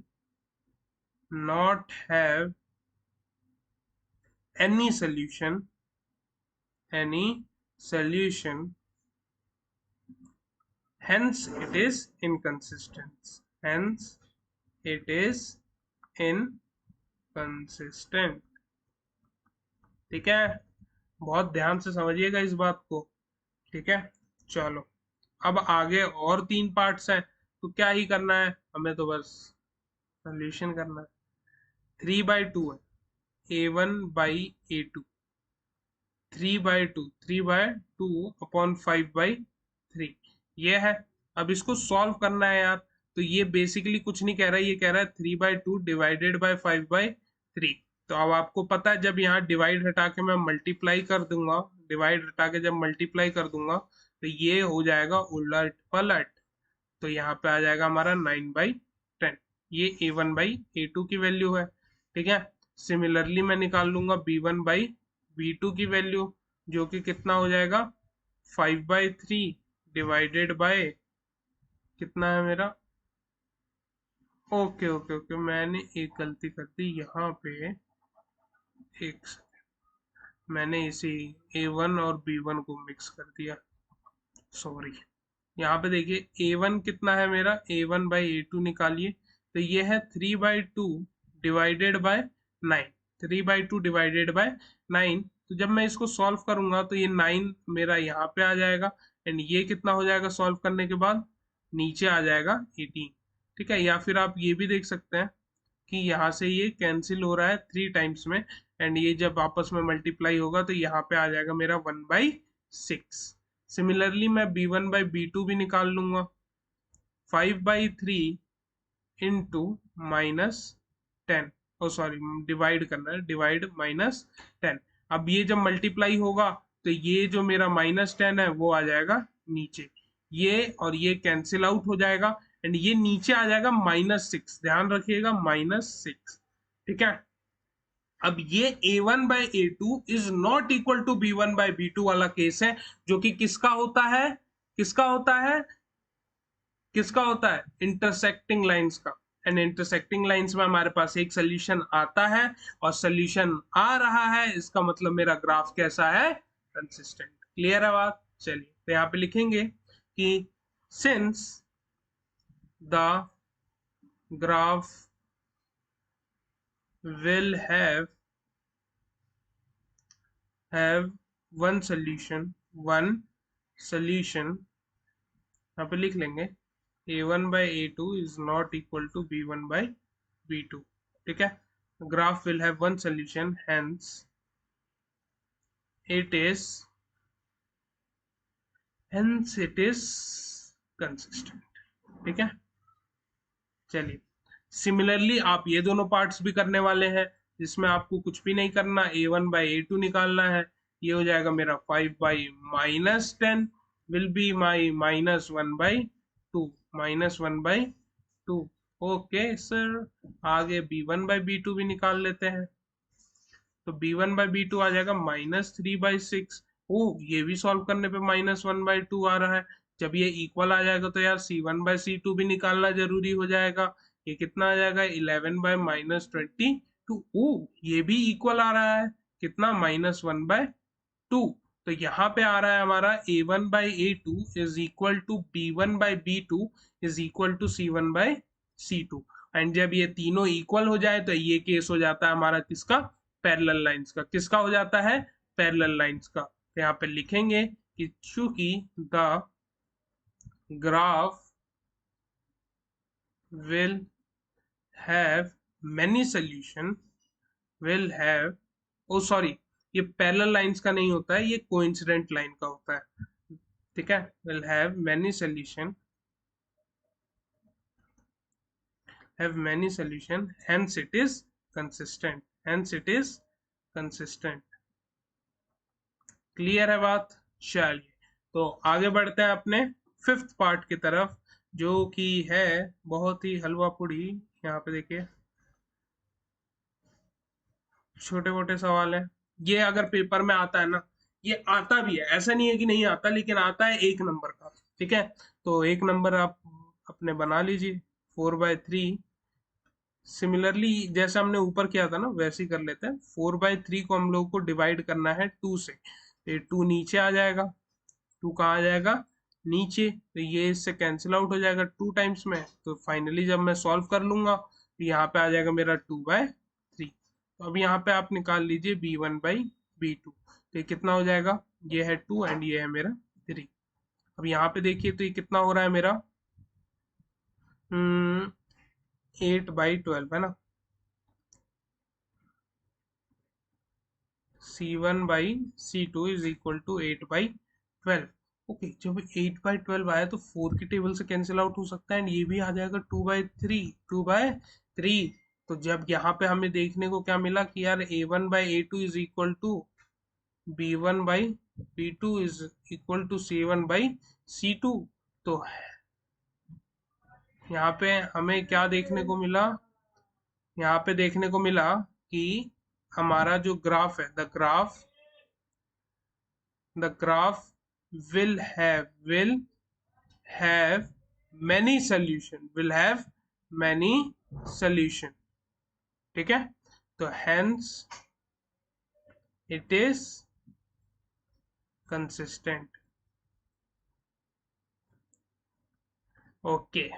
not have any solution, hence it is inconsistent, hence it is inconsistent। ठीक है, बहुत ध्यान से समझिएगा इस बात को। ठीक है, चलो अब आगे और 3 पार्ट्स हैं, तो क्या ही करना है हमें, तो बस सोल्यूशन करना है। 3/2 है, A1/A2 3/2 3/2 अपॉन 5/3 ये है। अब इसको सॉल्व करना है यार, तो ये बेसिकली कुछ नहीं कह रहा है, ये कह रहा है 3/2 डिवाइडेड बाय 5/3। तो अब आपको पता है, जब यहाँ डिवाइड हटा के मैं मल्टीप्लाई कर दूंगा, डिवाइड हटा के जब मल्टीप्लाई कर दूंगा तो ये हो जाएगा उलट पलट। तो यहाँ पे आ जाएगा हमारा 9/10। ये A1/A2 की वैल्यू है। ठीक है, सिमिलरली मैं निकाल लूंगा B1/B2 की वैल्यू, जो कि कितना हो जाएगा 5/3 डिवाइडेड बाय कितना है मेरा, ओके ओके ओके, मैंने एक गलती कर दी यहाँ पे। एक मैंने इसी A1 और B1 को मिक्स कर दिया, सॉरी। यहाँ पे देखिए A1 कितना है मेरा, A1/A2 निकालिए, तो ये है 3/2 डिवाइडेड बाय 9। 3/2 डिवाइडेड बाय 9, तो जब मैं इसको सॉल्व करूंगा तो ये 9 मेरा यहाँ पे आ जाएगा, एंड ये कितना हो जाएगा सॉल्व करने के बाद, नीचे आ जाएगा 18। ठीक है, या फिर आप ये भी देख सकते हैं कि यहाँ से ये कैंसिल हो रहा है 3 टाइम्स में, एंड ये जब आपस में मल्टीप्लाई होगा तो यहाँ पे आ जाएगा मेरा 1/6। सिमिलरली मैं B1/B2 भी निकाल लूंगा, 5/3 इंटू -10, ओ सॉरी डिवाइड करना है, डिवाइड -10। अब ये जब मल्टीप्लाई होगा तो ये जो मेरा -10 है वो आ जाएगा नीचे, ये और ये कैंसिल आउट हो जाएगा, एंड ये नीचे आ जाएगा -6। ध्यान रखिएगा -6। ठीक है, अब ये A1/A2 is not equal to B1/B2 वाला केस है, जो कि किसका होता है, किसका होता है, किसका होता है, इंटरसेक्टिंग लाइंस का। एंड इंटरसेक्टिंग लाइंस में हमारे पास एक सोल्यूशन आता है, और सोल्यूशन आ रहा है, इसका मतलब मेरा ग्राफ कैसा है, कंसिस्टेंट। क्लियर है बात? चलिए तो यहाँ पे लिखेंगे कि since the graph will have one solution, यहाँ पे लिख लेंगे A1/A2 is not equal to B1/B2। ठीक है, graph will have one solution, hence it is consistent। ठीक है, चलिए सिमिलरली आप ये दोनों पार्ट्स भी करने वाले हैं, जिसमें आपको कुछ भी नहीं करना, A1/A2 निकालना है। ये हो जाएगा मेरा 5/-10 will be my -1/2, -1/2। Okay sir, आगे B1/B2 भी निकाल लेते हैं, तो B1/B2 आ जाएगा -3/6। ओ ये भी सॉल्व करने पे -1/2 आ रहा है। जब ये इक्वल आ जाएगा तो यार C1/C2 भी निकालना जरूरी हो जाएगा। ये कितना आ जाएगा 11/-22। ओ ये भी इक्वल आ रहा है, कितना -1/2। तो यहाँ पे आ रहा है हमारा A1/A2 is equal to B1/B2 is equal to C1/C2। And जब ये तीनों इक्वल हो जाए तो ये केस हो जाता है हमारा किसका, पैरेलल लाइंस का। किसका हो जाता है, पैरेलल लाइंस का। तो यहाँ पे लिखेंगे कि चूंकि the graph will have many solution, will have, oh sorry, ये पैरेलल लाइंस का नहीं होता है, ये कोइंसिडेंट लाइन का होता है, ठीक है। will have many solution, have many solution, hence it is consistent, hence it is consistent। Clear है बात? चलिए, तो आगे बढ़ते हैं अपने फिफ्थ पार्ट की तरफ, जो कि है बहुत ही हलवा पूड़ी। यहाँ पे देखिए छोटे मोटे सवाल है, ये अगर पेपर में आता है ना, ये आता भी है, ऐसा नहीं है कि नहीं आता, लेकिन आता है 1 नंबर का, ठीक है। तो 1 नंबर आप अपने बना लीजिए, 4/3। सिमिलरली जैसे हमने ऊपर किया था ना, वैसे ही कर लेते हैं। 4/3 को हम लोग को डिवाइड करना है 2 से, तो 2 नीचे आ जाएगा, 2 कहाँ आ जाएगा? नीचे। तो ये इससे कैंसिल आउट हो जाएगा 2 टाइम्स में, तो फाइनली जब मैं सॉल्व कर लूंगा तो यहाँ पे आ जाएगा मेरा 2/3। तो अब यहाँ पे आप निकाल लीजिए b1/b2, तो ये कितना हो जाएगा? ये है 2 एंड ये है मेरा 3। अब यहाँ पे देखिए तो ये कितना हो रहा है मेरा? 8/12 है ना, C1/C2 is equal to 8/12। Okay, जब 8/12 आया तो 4 की टेबल से कैंसिल आउट हो सकता है, एंड ये भी आ जाएगा 2/3, 2/3। तो जब यहाँ पे हमें देखने को क्या मिला कि यार A1/A2 is equal to B1/B2 is equal to C1/C2। तो यहाँ पे हमें क्या देखने को मिला? यहाँ पे देखने को मिला कि हमारा जो ग्राफ है, the graph will have many solution, ठीक है। तो hence it is consistent। Okay,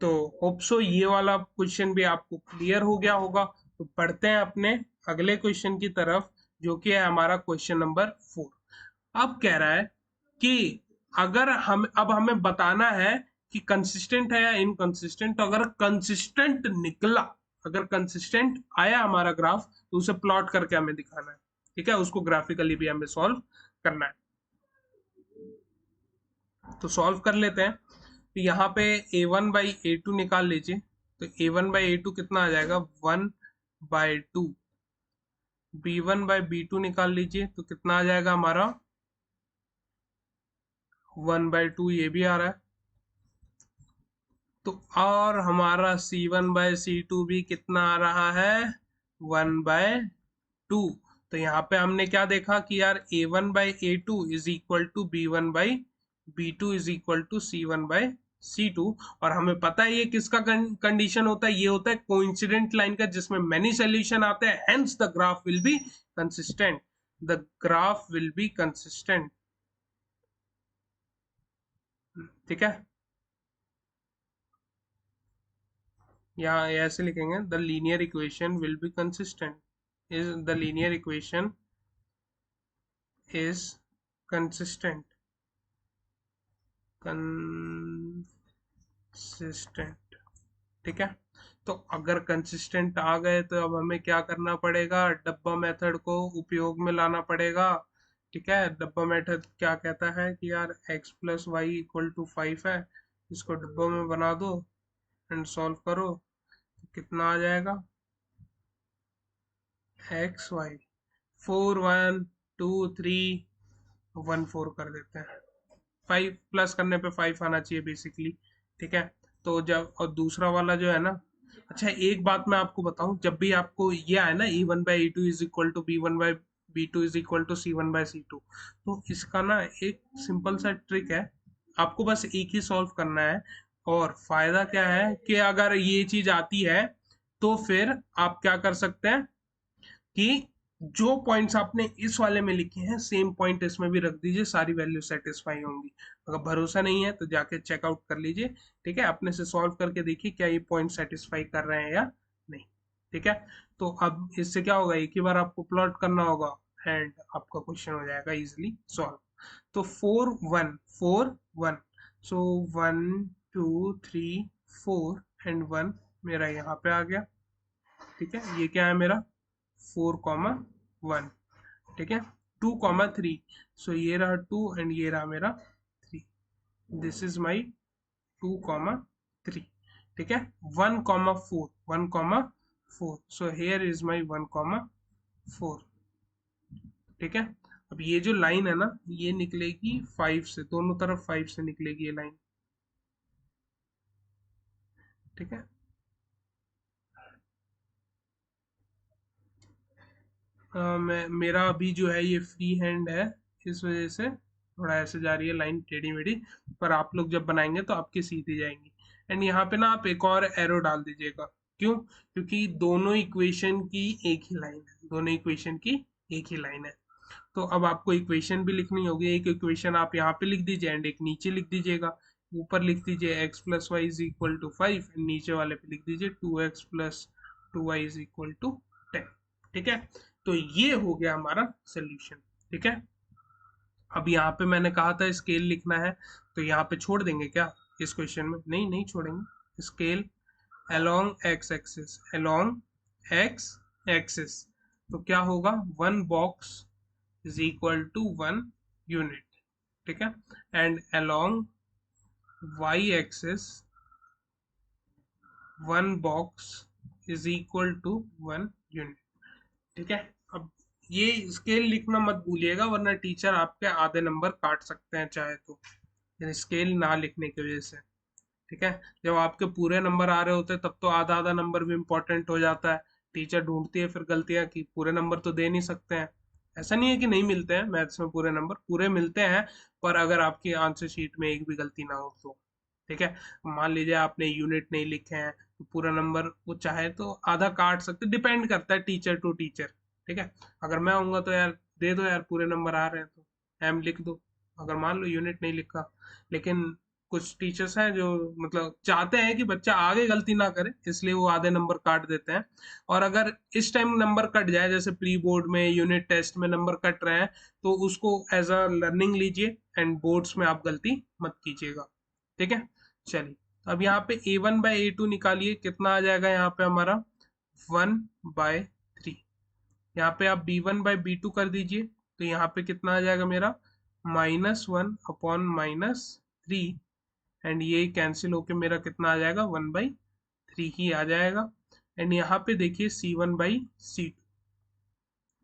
तो होप सो ये वाला क्वेश्चन भी आपको क्लियर हो गया होगा। तो पढ़ते हैं अपने अगले क्वेश्चन की तरफ, जो कि है हमारा क्वेश्चन नंबर 4। अब कह रहा है कि अगर हम अब हमें बताना है कि कंसिस्टेंट है या इनकंसिस्टेंट। तो अगर कंसिस्टेंट निकला, अगर कंसिस्टेंट आया हमारा ग्राफ, तो उसे प्लॉट करके हमें दिखाना है, ठीक है। उसको ग्राफिकली भी हमें सॉल्व करना है, तो सॉल्व कर लेते हैं। तो यहाँ पे A1/A2 निकाल लीजिए, तो A1/A2 कितना आ जाएगा? 1/2। B1/B2 निकाल लीजिए, तो कितना आ जाएगा हमारा? 1/2, ये भी आ रहा है। तो और हमारा C1/C2 भी कितना आ रहा है? 1/2। तो यहाँ पे हमने क्या देखा कि यार A1/A2 is equal to B1/B2 is equal to C1/C2। और हमें पता है ये किसका कंडीशन होता है? ये होता है कोइंसिडेंट लाइन का, जिसमें मेनी सोल्यूशन आते हैं, hence the graph will be consistent, the graph will be consistent, ठीक है। यहाँ ऐसे लिखेंगे, the linear equation will be consistent, is the linear equation is consistent, consistent, ठीक है। तो अगर कंसिस्टेंट आ गए तो अब हमें क्या करना पड़ेगा? डब्बा मेथड को उपयोग में लाना पड़ेगा, ठीक है। डब्बा मेथड क्या कहता है कि यार x+y इक्वल टू 5 है, इसको डब्बा में बना दो एंड सॉल्व करो, तो कितना आ जाएगा? xy 4 1 2 3 1 4 कर देते हैं, 5 प्लस करने पे 5 आना चाहिए बेसिकली, ठीक है। तो जब और दूसरा वाला जो है ना, अच्छा एक बात मैं आपको बताऊं, जब भी आपको ये आए ना A1/A2 is equal to B1/B2 is equal to C1/C2, तो इसका ना एक सिंपल सा ट्रिक है, आपको बस एक ही सॉल्व करना है। और फायदा क्या है कि अगर ये चीज आती है तो फिर आप क्या कर सकते हैं कि जो पॉइंट्स आपने इस वाले में लिखे हैं, सेम पॉइंट इसमें भी रख दीजिए, सारी वैल्यू सेटिस्फाई होंगी। अगर भरोसा नहीं है तो जाके चेकआउट कर लीजिए, ठीक है। अपने से सॉल्व करके देखिए क्या ये पॉइंट सेटिस्फाई कर रहे हैं या नहीं, ठीक है। तो अब इससे क्या होगा, एक ही बार आपको प्लॉट करना होगा एंड आपका क्वेश्चन हो जाएगा इजिली सॉल्व। तो 4 1 सो 1 2 3 4 एंड 1 मेरा यहाँ पे आ गया, ठीक है। ये क्या है मेरा? 4,1, ठीक है, 2,3, सो ये रहा 2 एंड ये रहा मेरा 3, दिस इज माई 2,3, ठीक है, 1,4, 1,4, सो हेयर इज माई 1,4, ठीक है। अब ये जो लाइन है ना, ये निकलेगी 5 से, दोनों तरफ 5 से निकलेगी ये लाइन, ठीक है। मेरा अभी जो है ये फ्री हैंड है, इस वजह से थोड़ा ऐसे जा रही है लाइन टेढ़ी मेढ़ी, पर आप लोग जब बनाएंगे तो आपकी सीधी जाएंगी। एंड यहाँ पे ना आप एक और एरो डाल दीजिएगा, क्यों? क्योंकि दोनों इक्वेशन की एक ही लाइन है, दोनों इक्वेशन की एक ही लाइन है। तो अब आपको इक्वेशन भी लिखनी होगी, एक इक्वेशन आप यहाँ पे लिख दीजिए एंड एक नीचे लिख दीजिएगा। ऊपर लिख दीजिए x plus y is equal to 5 and नीचे वाले पे लिख दीजिए 2x plus 2y is equal to 10, ठीक है। तो ये हो गया हमारा सोल्यूशन, ठीक है। अब यहाँ पे मैंने कहा था स्केल लिखना है, तो यहाँ पे छोड़ देंगे क्या इस क्वेश्चन में? नहीं, नहीं छोड़ेंगे। Scale along x axis, along x axis, तो क्या होगा, 1 box is equal to 1 unit, ठीक है। And along y axis 1 box is equal to 1 unit, ठीक है। अब ये स्केल लिखना मत भूलिएगा, वरना टीचर आपके आधे नंबर काट सकते हैं चाहे तो, स्केल ना लिखने की वजह से, ठीक है। जब आपके पूरे नंबर आ रहे होते हैं तब तो आधा आधा नंबर भी इम्पोर्टेंट हो जाता है। टीचर ढूंढती है फिर गलतियां कि पूरे नंबर तो दे नहीं सकते हैं। ऐसा नहीं है कि नहीं मिलते हैं, मैथ्स में पूरे नंबर पूरे मिलते हैं, पर अगर आपकी आंसर शीट में एक भी गलती ना हो तो, ठीक है। मान लीजिए आपने यूनिट नहीं लिखे हैं तो पूरा नंबर वो चाहे तो आधा काट सकते, डिपेंड करता है टीचर टू टीचर, ठीक है। अगर मैं आऊंगा तो यार दे दो यार, पूरे नंबर आ रहे हैं तो एम लिख दो, अगर मान लो यूनिट नहीं लिखा। लेकिन कुछ टीचर्स हैं जो मतलब चाहते हैं कि बच्चा आगे गलती ना करे, इसलिए वो आधे नंबर काट देते हैं। और अगर इस टाइम नंबर कट जाए, जैसे प्री बोर्ड में यूनिट टेस्ट में नंबर कट रहे हैं, तो उसको एज अ लर्निंग लीजिए एंड बोर्ड्स में आप गलती मत कीजिएगा, ठीक है। चलिए, तो अब यहाँ पे a1/a2 निकालिए, कितना आ जाएगा यहाँ पे हमारा 1/3। यहाँ पे आप b1/b2 कर दीजिए, तो यहाँ पे कितना आ जाएगा मेरा -1/-3, एंड ये कैंसिल होके मेरा कितना आ जाएगा 1/3 ही आ जाएगा। एंड यहाँ पे देखिए c1/c2,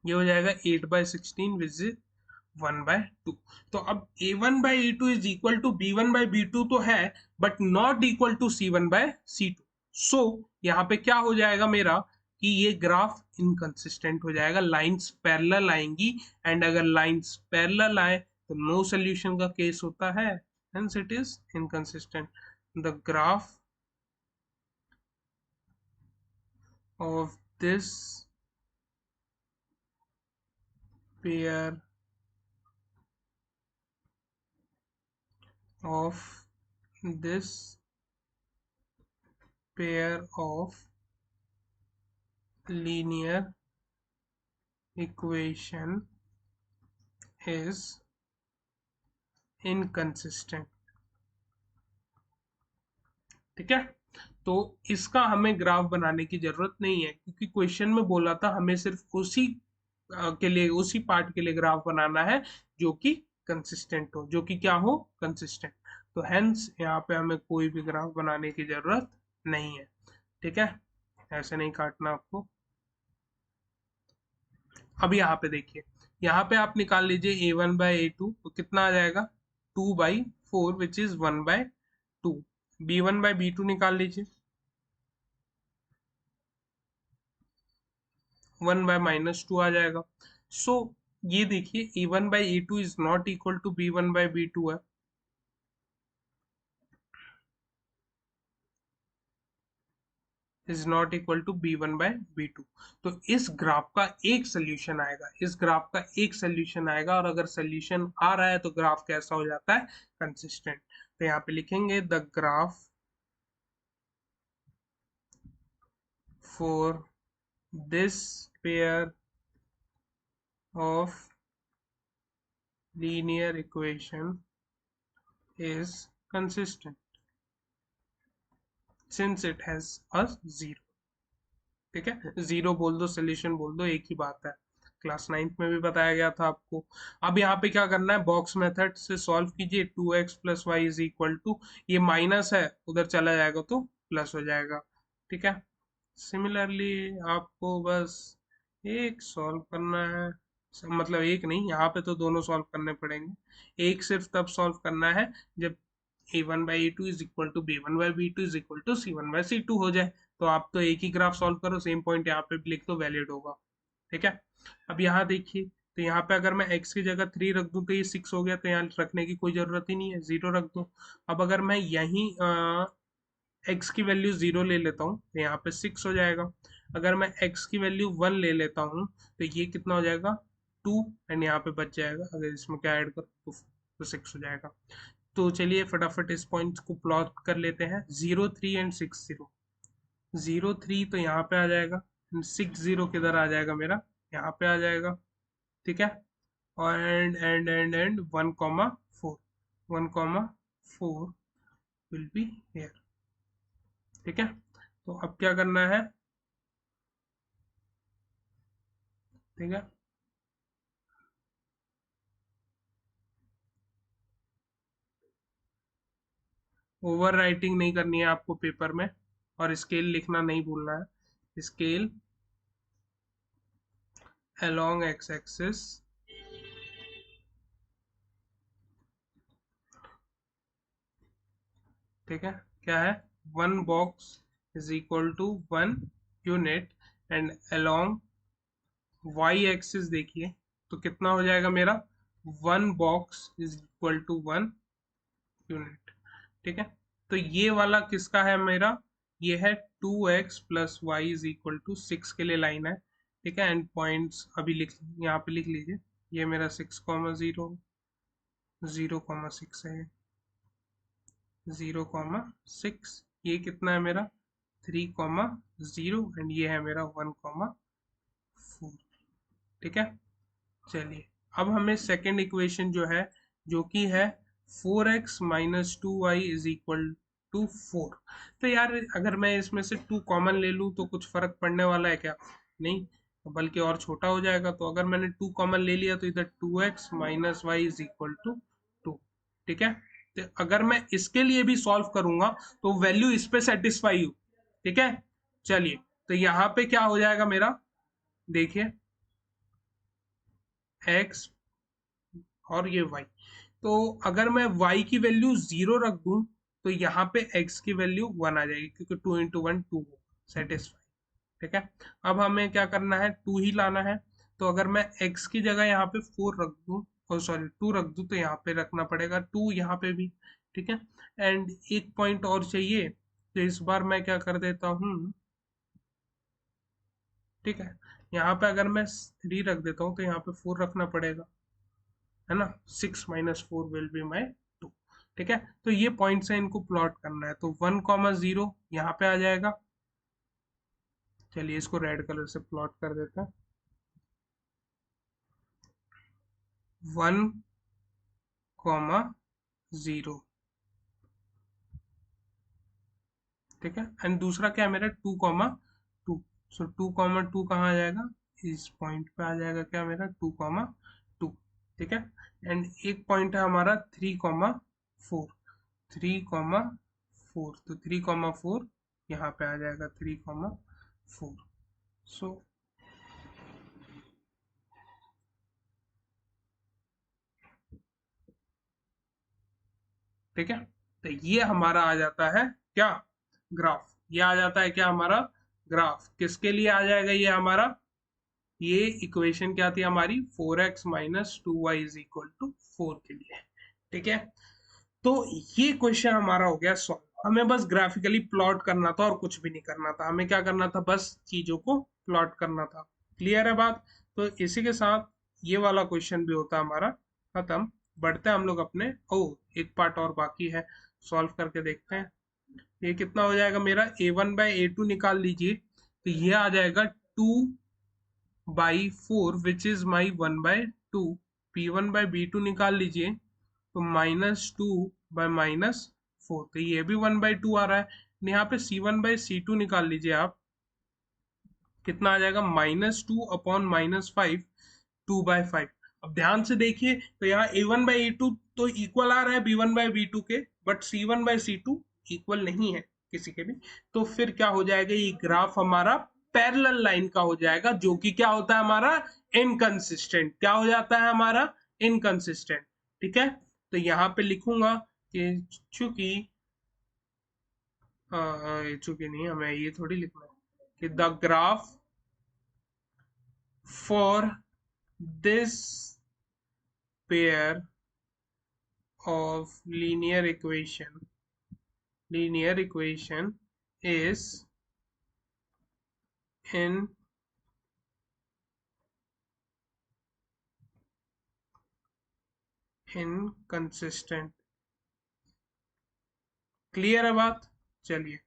ये हो जाएगा 8/16 विच इज 1/2। तो अब a1/a2 is equal to b1/b2 तो है, but not equal to c1/c2। So यहाँ पे क्या हो जाएगा मेरा कि ये ग्राफ इनकंसिस्टेंट हो जाएगा, लाइंस पैरेलल आएंगी, एंड अगर लाइंस पैरेलल आए तो नो सोल्यूशन का केस होता है, hence it is inconsistent. The graph of this pair of this pair of linear equation is inconsistent, ठीक है। तो इसका हमें ग्राफ बनाने की जरूरत नहीं है, क्योंकि क्वेश्चन में बोला था हमें सिर्फ उसी के लिए, उसी पार्ट के लिए ग्राफ बनाना है जो कि कंसिस्टेंट हो, जो कि क्या हो, कंसिस्टेंट। तो हेंस यहाँ पे हमें कोई भी ग्राफ बनाने की जरूरत नहीं है, ठीक है। ऐसे नहीं काटना आपको। अब यहाँ पे देखिए, यहाँ पे आप निकाल लीजिए a1/a2, तो कितना आ जाएगा 2/4 विच इज 1/2। b1/b2 निकाल लीजिए, 1/-2 आ जाएगा। सो ये देखिए a1/a2 is not equal to b1/b2 है, is not equal to b1/b2। तो इस ग्राफ का एक सोल्यूशन आएगा, इस ग्राफ का एक सोल्यूशन आएगा, और अगर सोल्यूशन आ रहा है तो ग्राफ कैसा हो जाता है, कंसिस्टेंट। तो यहाँ पे लिखेंगे the graph for this pair of linear equation is consistent since it has a zero, ठीक है, जीरो बोल दो सोल्यूशन बोल दो, एक ही बात है, क्लास 9th में भी बताया गया था आपको। अब यहाँ पे क्या करना है, बॉक्स मेथड से सॉल्व कीजिए, 2x plus y is equal to, ये माइनस है उधर चला जाएगा तो प्लस हो जाएगा। ठीक है, सिमिलरली आपको बस एक सॉल्व करना है, मतलब एक नहीं, यहाँ पे तो दोनों सॉल्व करने पड़ेंगे। एक सिर्फ तब सॉल्व करना है जब a1/a2 is equal to b1/b2 is equal to c1/c2 हो जाए। तो आप तो एक ही ग्राफ सॉल्व करो, सेम पॉइंट यहाँ पे भी लिख दो, वैलिड होगा। ठीक है, अब यहाँ देखिए, तो यहाँ पे अगर मैं x की जगह 3 रख दूं तो ये 6 हो गया, तो यहाँ रखने की कोई जरूरत ही नहीं है, 0 रख दो। अब अगर मैं यहीं x की वैल्यू 0 ले लेता हूँ तो यहाँ पे 6 हो जाएगा। अगर मैं x की वैल्यू 1 ले लेता हूँ तो ये कितना हो जाएगा, 2, एंड यहाँ पे बच जाएगा, अगर इसमें क्या ऐड करो तो 6 हो जाएगा। तो चलिए फटाफट इस पॉइंट को प्लॉट कर लेते हैं, 0 3 एंड 6 0। 0 3 तो यहाँ पे आ जाएगा, 6 0 किधर आ जाएगा मेरा, यहाँ पे आ जाएगा। ठीक है, और एंड 1,4, 1,4 विल बी हियर। ठीक है, तो अब क्या करना है, ठीक है, ओवर राइटिंग नहीं करनी है आपको पेपर में, और स्केल लिखना नहीं भूलना है, स्केल along x axis, ठीक है, क्या है, 1 box is equal to 1 unit, and along y axis देखिए तो कितना हो जाएगा मेरा, 1 box is equal to 1 unit. ठीक है, तो ये वाला किसका है मेरा, ये है 2x plus y is equal to 6 के लिए लाइन है। ठीक है, एंड पॉइंट्स अभी लिख, यहाँ पे लिख लीजिए, ये मेरा 6,0, 0,6 है, 0,6, ये कितना है मेरा 3,0, एंड ये है मेरा 1,4। ठीक है, चलिए अब हमें सेकेंड इक्वेशन जो है, जो कि है 4x minus 2y is equal to 4। तो यार अगर मैं इसमें से 2 कॉमन ले लूँ तो कुछ फर्क पड़ने वाला है क्या, नहीं, बल्कि और छोटा हो जाएगा। तो अगर मैंने 2 कॉमन ले लिया तो इधर 2x minus y is equal to 2। ठीक है, तो अगर मैं इसके लिए भी सॉल्व करूंगा तो वैल्यू इस पे सेटिस्फाई हो। ठीक है, चलिए, तो यहाँ पे क्या हो जाएगा मेरा, देखिए x और ये y, तो अगर मैं y की वैल्यू 0 रख दूं तो यहाँ पे x की वैल्यू 1 आ जाएगी, क्योंकि 2 इंटू 1 2 हो, सेटिस्फाई। ठीक है, अब हमें क्या करना है, 2 ही लाना है। तो अगर मैं x की जगह यहाँ पे 4 रख दूं, और सॉरी 2 रख दूं, तो यहाँ पे रखना पड़ेगा 2 यहाँ पे भी। ठीक है, एंड एक पॉइंट और चाहिए, तो इस बार मैं क्या कर देता हूँ, ठीक है, यहाँ पे अगर मैं 3 रख देता हूँ तो यहाँ पे 4 रखना पड़ेगा, है ना, 6 - 4 विल बी माई 2। ठीक है, तो ये पॉइंट्स है, इनको प्लॉट करना है, तो 1,0 यहाँ पे आ जाएगा। चलिए इसको रेड कलर से प्लॉट कर देते हैं, 1,0। ठीक है, एंड दूसरा क्या है मेरा, 2,2। सो 2,2 कहाँ आ जाएगा, इस पॉइंट पे आ जाएगा, क्या मेरा 2,2। ठीक है, एंड एक पॉइंट है हमारा 3,4, 3,4, तो 3,4 यहाँ पे आ जाएगा, 3,4। सो ठीक है, तो ये हमारा आ जाता है क्या, ग्राफ, ये आ जाता है क्या हमारा ग्राफ, किसके लिए आ जाएगा ये हमारा, ये इक्वेशन क्या थी हमारी, 4x minus 2y is equal to 4 के लिए। ठीक है, तो ये क्वेश्चन हमारा हो गया सॉल्व, हमें बस ग्राफिकली प्लॉट करना था और कुछ भी नहीं करना था, हमें क्या करना था, बस चीजों को प्लॉट करना था। क्लियर है बात, तो इसी के साथ ये वाला क्वेश्चन भी होता है हमारा खत्म। बढ़ते हैं हम लोग अपने, ओ एक पार्ट और बाकी है, सॉल्व करके देखते हैं। ये कितना हो जाएगा मेरा, a1/a2 निकाल लीजिए, तो ये आ जाएगा 2/4 विच इज माई 1/2। b1/b2 निकाल लीजिए, तो -2/-4, तो ये भी 1/2 आ रहा है। यहाँ पे c1/c2 निकाल लीजिए आप, कितना आ जाएगा, -2 अपॉन -5, 2/5। अब ध्यान से देखिए तो यहाँ a1/a2 तो इक्वल आ रहा है b1/b2 के, बट c1/c2 इक्वल नहीं है किसी के भी। तो फिर क्या हो जाएगा, ये ग्राफ हमारा पैरेलल लाइन का हो जाएगा, जो कि क्या होता है हमारा, इनकंसिस्टेंट। क्या हो जाता है हमारा, इनकंसिस्टेंट। ठीक है, तो यहाँ पे लिखूंगा कि चूंकि चूंकि नहीं, हमें ये थोड़ी लिखना है कि the graph for this pair of linear equation is in inconsistent। Clear है बात। चलिए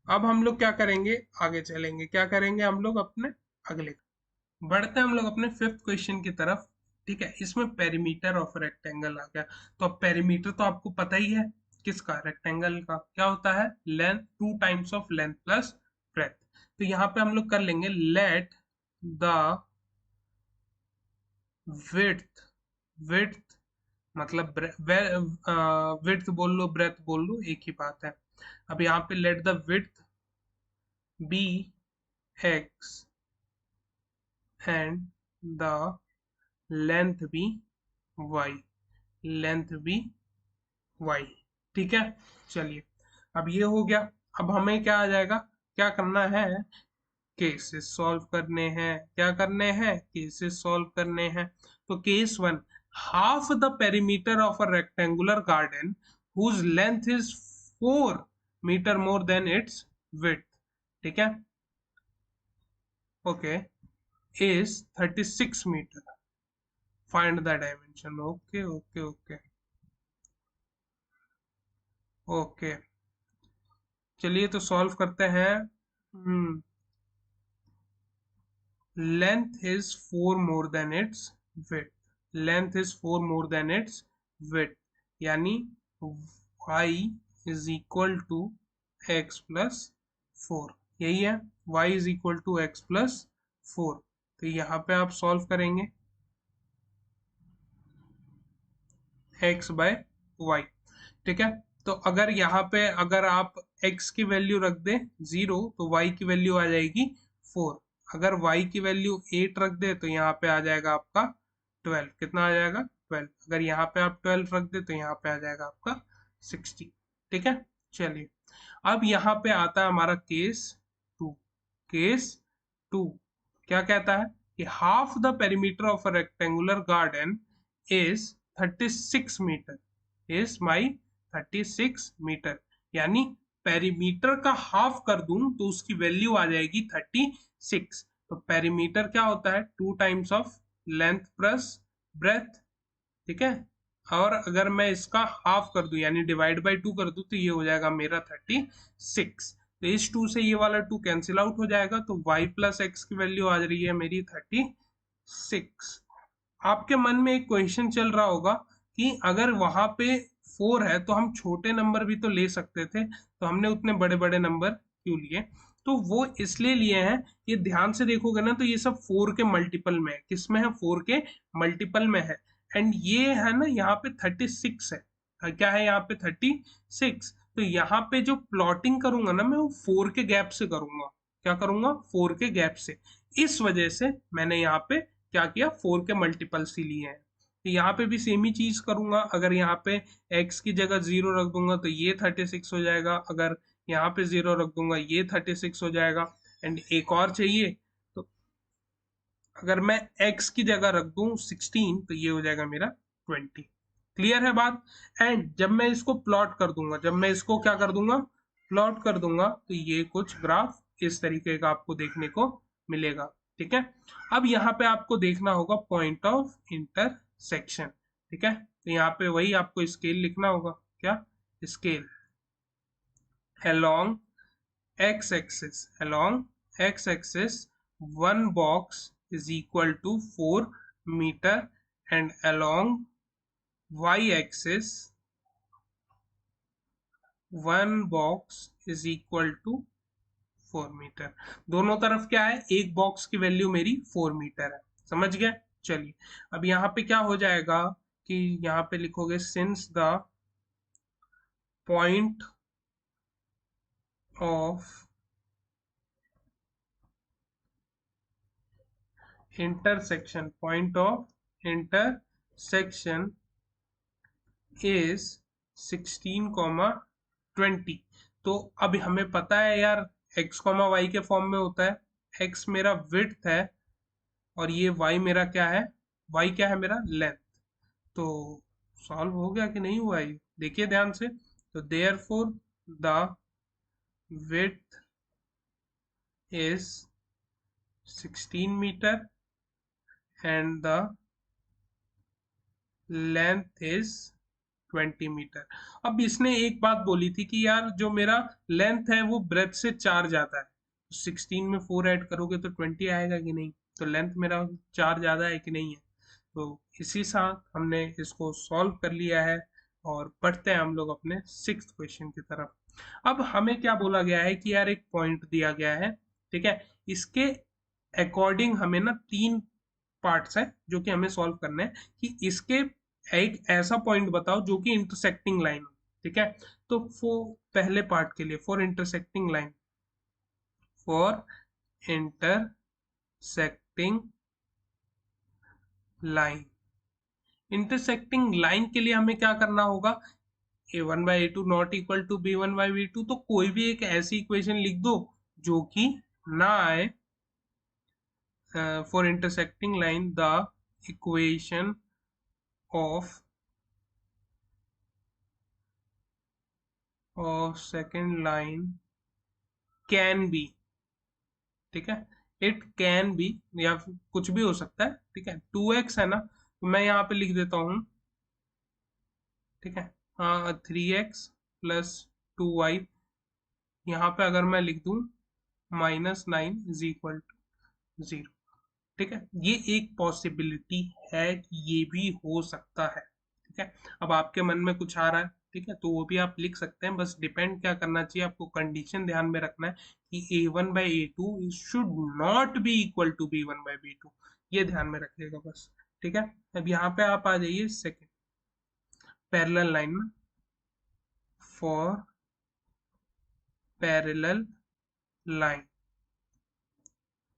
अब हम लोग क्या करेंगे, आगे चलेंगे, क्या करेंगे हम लोग अपने अगले, बढ़ते हैं हम लोग अपने फिफ्थ क्वेश्चन की तरफ। ठीक है, इसमें पेरीमीटर ऑफ रेक्टेंगल आ गया। तो अब पेरीमीटर तो आपको पता ही है किसका, रेक्टेंगल का। क्या होता है, length 2 times of length plus breadth. तो यहाँ पे हम लोग कर लेंगे, लेट द विड्थ, विड्थ मतलब विड्थ बोल लो, ब्रेथ बोल लो, एक ही बात है। अब यहाँ पे let the width be x and the length be y, length be y. ठीक है, चलिए अब ये हो गया। अब हमें क्या आ जाएगा, क्या करना है, केसेस सॉल्व करने हैं। क्या करने हैं, केसेस सॉल्व करने हैं। तो case 1, half the perimeter of a rectangular garden whose length is 4 metre more than its width. ठीक है, okay, is 36 metre, find the dimension. Okay okay okay okay, चलिए तो सॉल्व करते हैं। length is 4 more than its width, length is 4 more than its width, यानी y is equal to x plus 4, यही है, y is equal to x plus 4। तो यहाँ पे आप सॉल्व करेंगे x by y। ठीक है, तो अगर यहाँ पे अगर आप x की वैल्यू रख दें 0 तो y की वैल्यू आ जाएगी 4। अगर y की वैल्यू 8 रख दे तो यहाँ पे आ जाएगा आपका 12। कितना आ जाएगा, 12। अगर यहाँ पे आप 12 रख दे तो यहाँ पे आ जाएगा आपका 60। ठीक है, चलिए अब यहाँ पे आता है हमारा केस 2। केस 2 क्या कहता है कि half the perimeter of a rectangular garden is 36 metre, is my 36 metre, यानी पेरीमीटर का हाफ कर दूं तो उसकी वैल्यू आ जाएगी 36। तो पेरीमीटर क्या होता है, 2 times of length plus breadth. ठीक है, और अगर मैं इसका हाफ कर दूं यानी डिवाइड बाई 2 कर दूं तो ये हो जाएगा मेरा 36। तो इस 2 से ये वाला 2 कैंसिल आउट हो जाएगा, तो y प्लस एक्स की वैल्यू आ रही है मेरी 36। आपके मन में एक क्वेश्चन चल रहा होगा कि अगर वहां पे 4 है तो हम छोटे नंबर भी तो ले सकते थे, तो हमने उतने बड़े बड़े नंबर क्यों लिए। तो वो इसलिए लिए हैं, ये ध्यान से देखोगे ना तो ये सब 4 के मल्टीपल में है। किस में है, 4 के मल्टीपल में है। एंड ये है ना यहाँ पे 36 है, क्या है यहाँ पे 36। तो यहाँ पे जो प्लॉटिंग करूंगा ना मैं वो 4 के गैप से करूंगा। क्या करूंगा, 4 के गैप से। इस वजह से मैंने यहाँ पे क्या किया, 4 के मल्टीपल्स ही लिए हैं। तो यहाँ पे भी सेम ही चीज करूंगा। अगर यहाँ पे x की जगह 0 रख दूंगा तो ये 36 हो जाएगा, अगर यहाँ पे 0 रख दूंगा ये 36 हो जाएगा। एंड एक और चाहिए, तो अगर मैं x की जगह रख दूं 16 तो ये हो जाएगा मेरा 20। क्लियर है बात। एंड जब मैं इसको प्लॉट कर दूंगा, जब मैं इसको क्या कर दूंगा, प्लॉट कर दूंगा, तो ये कुछ ग्राफ इस तरीके का आपको देखने को मिलेगा। ठीक है, अब यहाँ पे आपको देखना होगा पॉइंट ऑफ इंटरसेक्शन। ठीक है, तो यहाँ पे वही आपको स्केल लिखना होगा। क्या, scale along along x axis one box is equal to 4 meter, and along y axis one box is equal to 4 metre. दोनों तरफ क्या है, एक बॉक्स की वैल्यू मेरी 4 मीटर है। समझ गए? चलिए अब यहाँ पे क्या हो जाएगा कि यहाँ पे लिखोगे since the point of intersection, point of intersection is 16, 20। तो अब हमें पता है यार x, y के फॉर्म में होता है। x मेरा विड्थ है और ये y मेरा क्या है, y क्या है मेरा लेंथ। तो सॉल्व हो गया कि नहीं हुआ ये देखिए ध्यान से। तो therefore the width is 16 metre and the length is 20 metre. अब इसने एक बात बोली थी कि यार जो मेरा लेंथ है वो ब्रेथ से 4 ज्यादा है, तो 16 में 4 ऐड करोगे तो 20 आएगा कि नहीं। तो लेंथ मेरा 4 ज्यादा है कि नहीं है। तो इसी साथ हमने इसको सॉल्व कर लिया है और बढ़ते हैं हम लोग अपने 6th क्वेश्चन की तरफ। अब हमें क्या बोला गया है कि यार एक पॉइंट दिया गया है, ठीक है, इसके अकॉर्डिंग हमें ना 3 पार्ट्स है जो कि हमें सॉल्व करना है कि इसके एक ऐसा पॉइंट बताओ जो कि इंटरसेक्टिंग लाइन हो। ठीक है, तो पहले पार्ट के लिए for intersecting line, for intersecting line, intersecting line के लिए हमें क्या करना होगा, a1/a2 not equal to b1/b2। तो कोई भी एक ऐसी इक्वेशन लिख दो जो कि ना आए, for intersecting line the equation of second line can be, ठीक है, इट कैन बी, या फिर कुछ भी हो सकता है। ठीक है, 2x है ना, तो मैं यहाँ पे लिख देता हूँ, ठीक है, हाँ 3x प्लस 2y। यहाँ पे अगर मैं लिख दूँ -9 इज इक्वल टू 0। ठीक है, ये एक पॉसिबिलिटी है कि ये भी हो सकता है। ठीक है, अब आपके मन में कुछ आ रहा है, ठीक है, तो वो भी आप लिख सकते हैं। बस डिपेंड क्या करना चाहिए आपको, कंडीशन ध्यान में रखना है कि a1/a2 should not be equal to b1/b2, ये ध्यान में रखिएगा बस। ठीक है, अब यहाँ पे आप आ जाइए सेकेंड पैरेलल लाइन में, for parallel line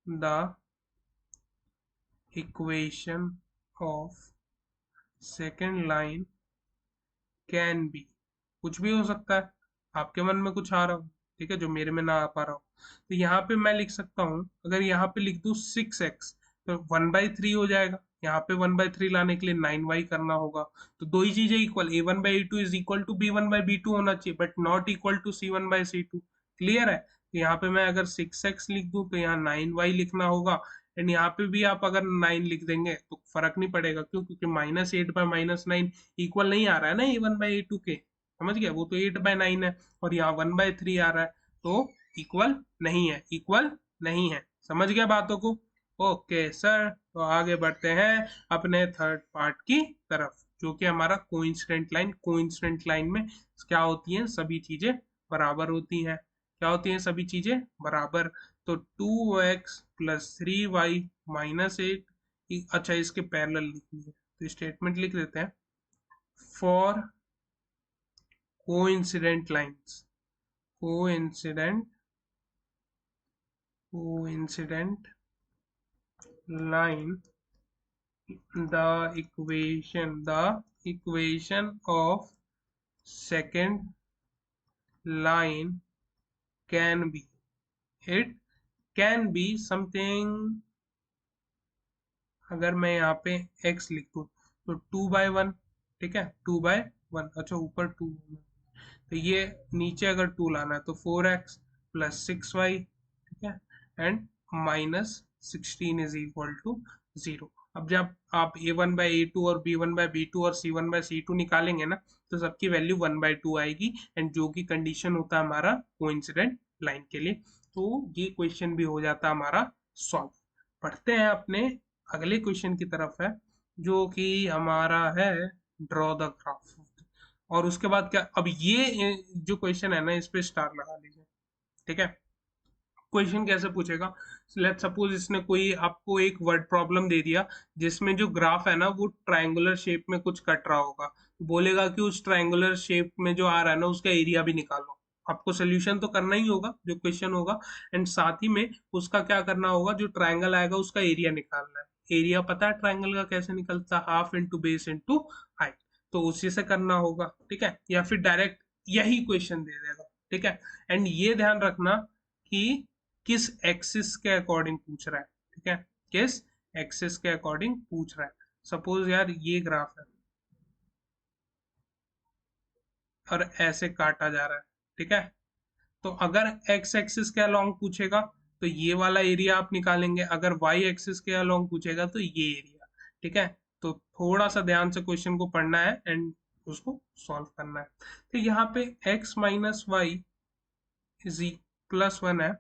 the equation of second line can be, कुछ भी हो सकता है, आपके मन में कुछ आ रहा हो, ठीक है, जो मेरे में ना आ पा रहा हो। तो यहाँ पे मैं लिख सकता हूँ, अगर यहाँ पे लिख दूँ 6x तो 1/3 हो जाएगा। यहाँ पे 1/3 लाने के लिए 9y करना होगा। तो दो ही चीजें equal, a1/a2 is equal to b1/b2 होना चाहिए, but not equal to c1/c2। Clear है? तो यहाँ पे मैं अगर 6x लिख दूँ तो यहाँ 9y लिखना होगा। एंड यहाँ पे भी आप अगर 9 लिख देंगे तो फर्क नहीं पड़ेगा, क्यों, क्योंकि -8/-9 इक्वल नहीं आ रहा है ना a1/a2 के। समझ गया, वो तो 8/9 है और यहाँ 1/3 आ रहा है, तो इक्वल नहीं है, इक्वल नहीं है। समझ गया बातों को? ओके सर, तो आगे बढ़ते हैं अपने थर्ड पार्ट की तरफ, जो कि हमारा कोइंसिडेंट लाइन। कोइंसिडेंट लाइन में क्या होती है, सभी चीजें बराबर होती हैं। क्या होती हैं सभी चीजें बराबर। तो 2x प्लस 3y माइनस 8, अच्छा इसके पैरेलल लिखनी है तो स्टेटमेंट लिख देते हैं, for coincident lines, coincident coincident line, the equation of second line can be, it can be something। अगर मैं यहाँ पे x लिख दूँ तो 2/1, ठीक है, 2/1, अच्छा ऊपर 2, तो ये नीचे अगर 2 लाना है तो 4x प्लस 6y, ठीक है, एंड -16 इज इक्वल टू 0। अब जब आप a1/a2 और b1/b2 और c1/c2 निकालेंगे ना, तो सबकी वैल्यू 1/2 आएगी, एंड जो कि कंडीशन होता है हमारा कोइंसिडेंट लाइन के लिए। तो ये क्वेश्चन भी हो जाता है हमारा सॉल्व। पढ़ते हैं अपने अगले क्वेश्चन की तरफ है, जो कि हमारा है ड्रॉ द ग्राफ। और उसके बाद क्या, अब ये जो क्वेश्चन है ना, इस पे स्टार लगा लीजिए। ठीक है, क्वेश्चन कैसे पूछेगा, लेट सपोज इसने कोई आपको एक वर्ड प्रॉब्लम दे दिया जिसमें जो ग्राफ है ना वो ट्रायंगुलर शेप में कुछ कट रहा होगा, बोलेगा कि उस ट्रायंगुलर शेप में जो आ रहा है ना उसका एरिया भी निकालो। आपको सोल्यूशन तो करना ही होगा जो क्वेश्चन होगा, एंड साथ ही में उसका क्या करना होगा, जो ट्रायंगल आएगा उसका एरिया निकालना है। एरिया पता है ट्रायंगल का कैसे निकलता है, half into base into height, तो उसी से करना होगा। ठीक है, या फिर डायरेक्ट यही क्वेश्चन दे देगा। ठीक है, एंड ये ध्यान रखना कि किस एक्सिस के अकॉर्डिंग पूछ रहा है। ठीक है, किस एक्सिस के अकॉर्डिंग पूछ रहा है। सपोज यार ये ग्राफ है और ऐसे काटा जा रहा है। ठीक है, तो अगर एक्स एक्सिस के अलोंग पूछेगा तो ये वाला एरिया आप निकालेंगे, अगर वाई एक्सिस के अलोंग पूछेगा तो ये एरिया। ठीक है, तो थोड़ा सा ध्यान से क्वेश्चन को पढ़ना है एंड उसको सॉल्व करना है। तो यहाँ पे x minus y is plus one है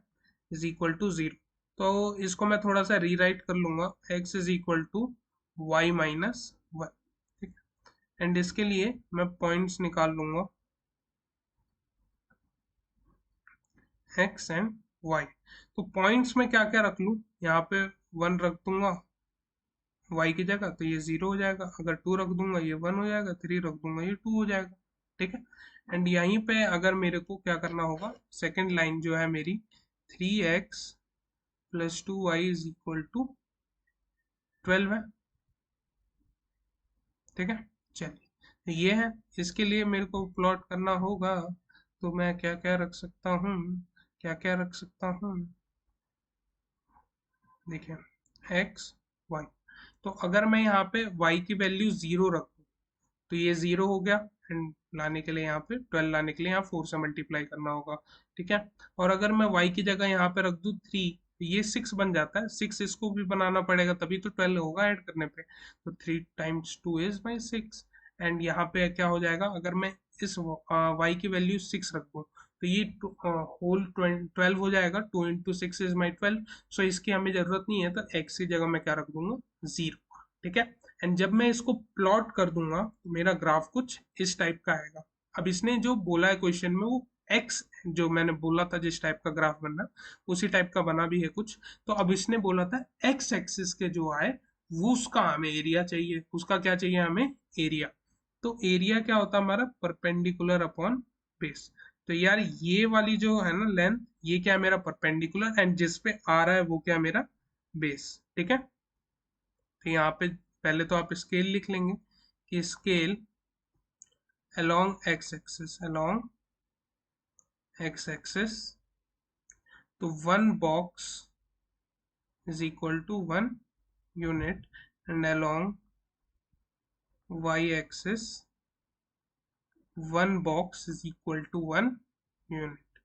इज इक्वल टू जीरो, तो इसको मैं थोड़ा सा रीराइट कर लूंगा, x is equal to y minus one. ठीक है, एंड इसके लिए मैं पॉइंट्स निकाल लूंगा x एंड y। तो पॉइंट्स में क्या क्या रख लूँ, यहाँ पे वन रख दूंगा y की जगह तो ये जीरो हो जाएगा, अगर टू रख दूंगा ये वन हो जाएगा, थ्री रख दूंगा ये टू हो जाएगा। ठीक है, एंड यहीं पे अगर मेरे को क्या करना होगा, सेकेंड लाइन जो है मेरी 3x plus 2y is equal to 12 है। ठीक है, चलिए ये है, इसके लिए मेरे को प्लॉट करना होगा, तो मैं क्या क्या रख सकता हूँ, क्या क्या रख सकता हूँ, देखिए एक्स वाई। तो अगर मैं यहाँ पे y की वैल्यू जीरो रख दूँ तो ये जीरो हो गया, एंड लाने के लिए यहाँ पे 12 लाने के लिए यहाँ 4 से मल्टीप्लाई करना होगा। ठीक है, और अगर मैं y की जगह यहाँ पे रख दूँ 3 तो ये 6 बन जाता है, 6 इसको भी बनाना पड़ेगा तभी तो 12 होगा ऐड करने पे, तो 3 टाइम्स 2 इज बाई 6। एंड यहाँ पे क्या हो जाएगा, अगर मैं इस y की वैल्यू 6 रख दूँ तो ये होल 12 हो जाएगा, 2 इंटू सिक्स इज माई 12। सो इसकी हमें जरूरत नहीं है, तो x की जगह मैं क्या रख दूंगा, जीरो। ठीक है, एंड जब मैं इसको प्लॉट कर दूंगा तो मेरा ग्राफ कुछ इस टाइप का आएगा। अब इसने जो बोला है क्वेश्चन में वो एक्स, जो मैंने बोला था जिस टाइप का ग्राफ बनना उसी टाइप का बना भी है कुछ। तो अब इसने बोला था एक्स एक्सिस के जो आए वो उसका हमें एरिया चाहिए, उसका क्या चाहिए हमें, एरिया। तो एरिया क्या होता है हमारा, परपेंडिकुलर अपॉन बेस। तो यार ये वाली जो है ना लेंथ, ये क्या है मेरा परपेंडिकुलर, एंड जिस पे आ रहा है वो क्या मेरा बेस। ठीक है, तो यहाँ पे पहले तो आप स्केल लिख लेंगे कि scale along x axis, along x axis, तो one box is equal to one unit, and along y axis one box is equal to one unit.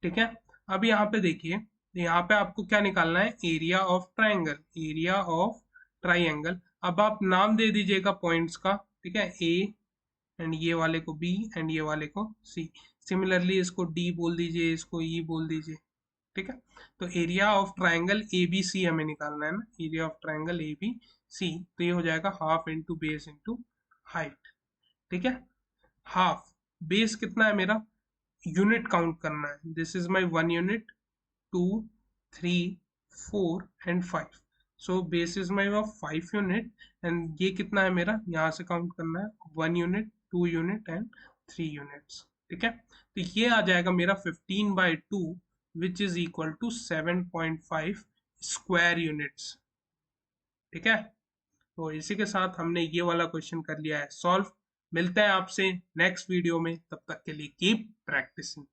ठीक है, अब यहाँ पे देखिए, यहाँ पे आपको क्या निकालना है, area of triangle, area of triangle. अब आप नाम दे दीजिएगा पॉइंट्स का। ठीक है, ए, एंड ये वाले को बी, एंड ये वाले को सी। सिमिलरली इसको डी बोल दीजिए, इसको ई बोल दीजिए। ठीक है, तो area of triangle A B C हमें निकालना है ना, area of triangle A B C, तो ये हो जाएगा half into base into height. ठीक है, हाफ, बेस कितना है मेरा, यूनिट काउंट करना है, this is my one unit, two, three, four and five. So base is my of 5 unit, and ये कितना है मेरा, यहाँ से काउंट करना है, 1 यूनिट, 2 यूनिट एंड 3 यूनिट्स। ठीक है, तो ये आ जाएगा मेरा 15/2 which is equal to 7.5 square units. ठीक है, तो इसी के साथ हमने ये वाला क्वेश्चन कर लिया है सॉल्व। मिलते हैं आपसे नेक्स्ट वीडियो में, तब तक के लिए कीप प्रैक्टिसिंग।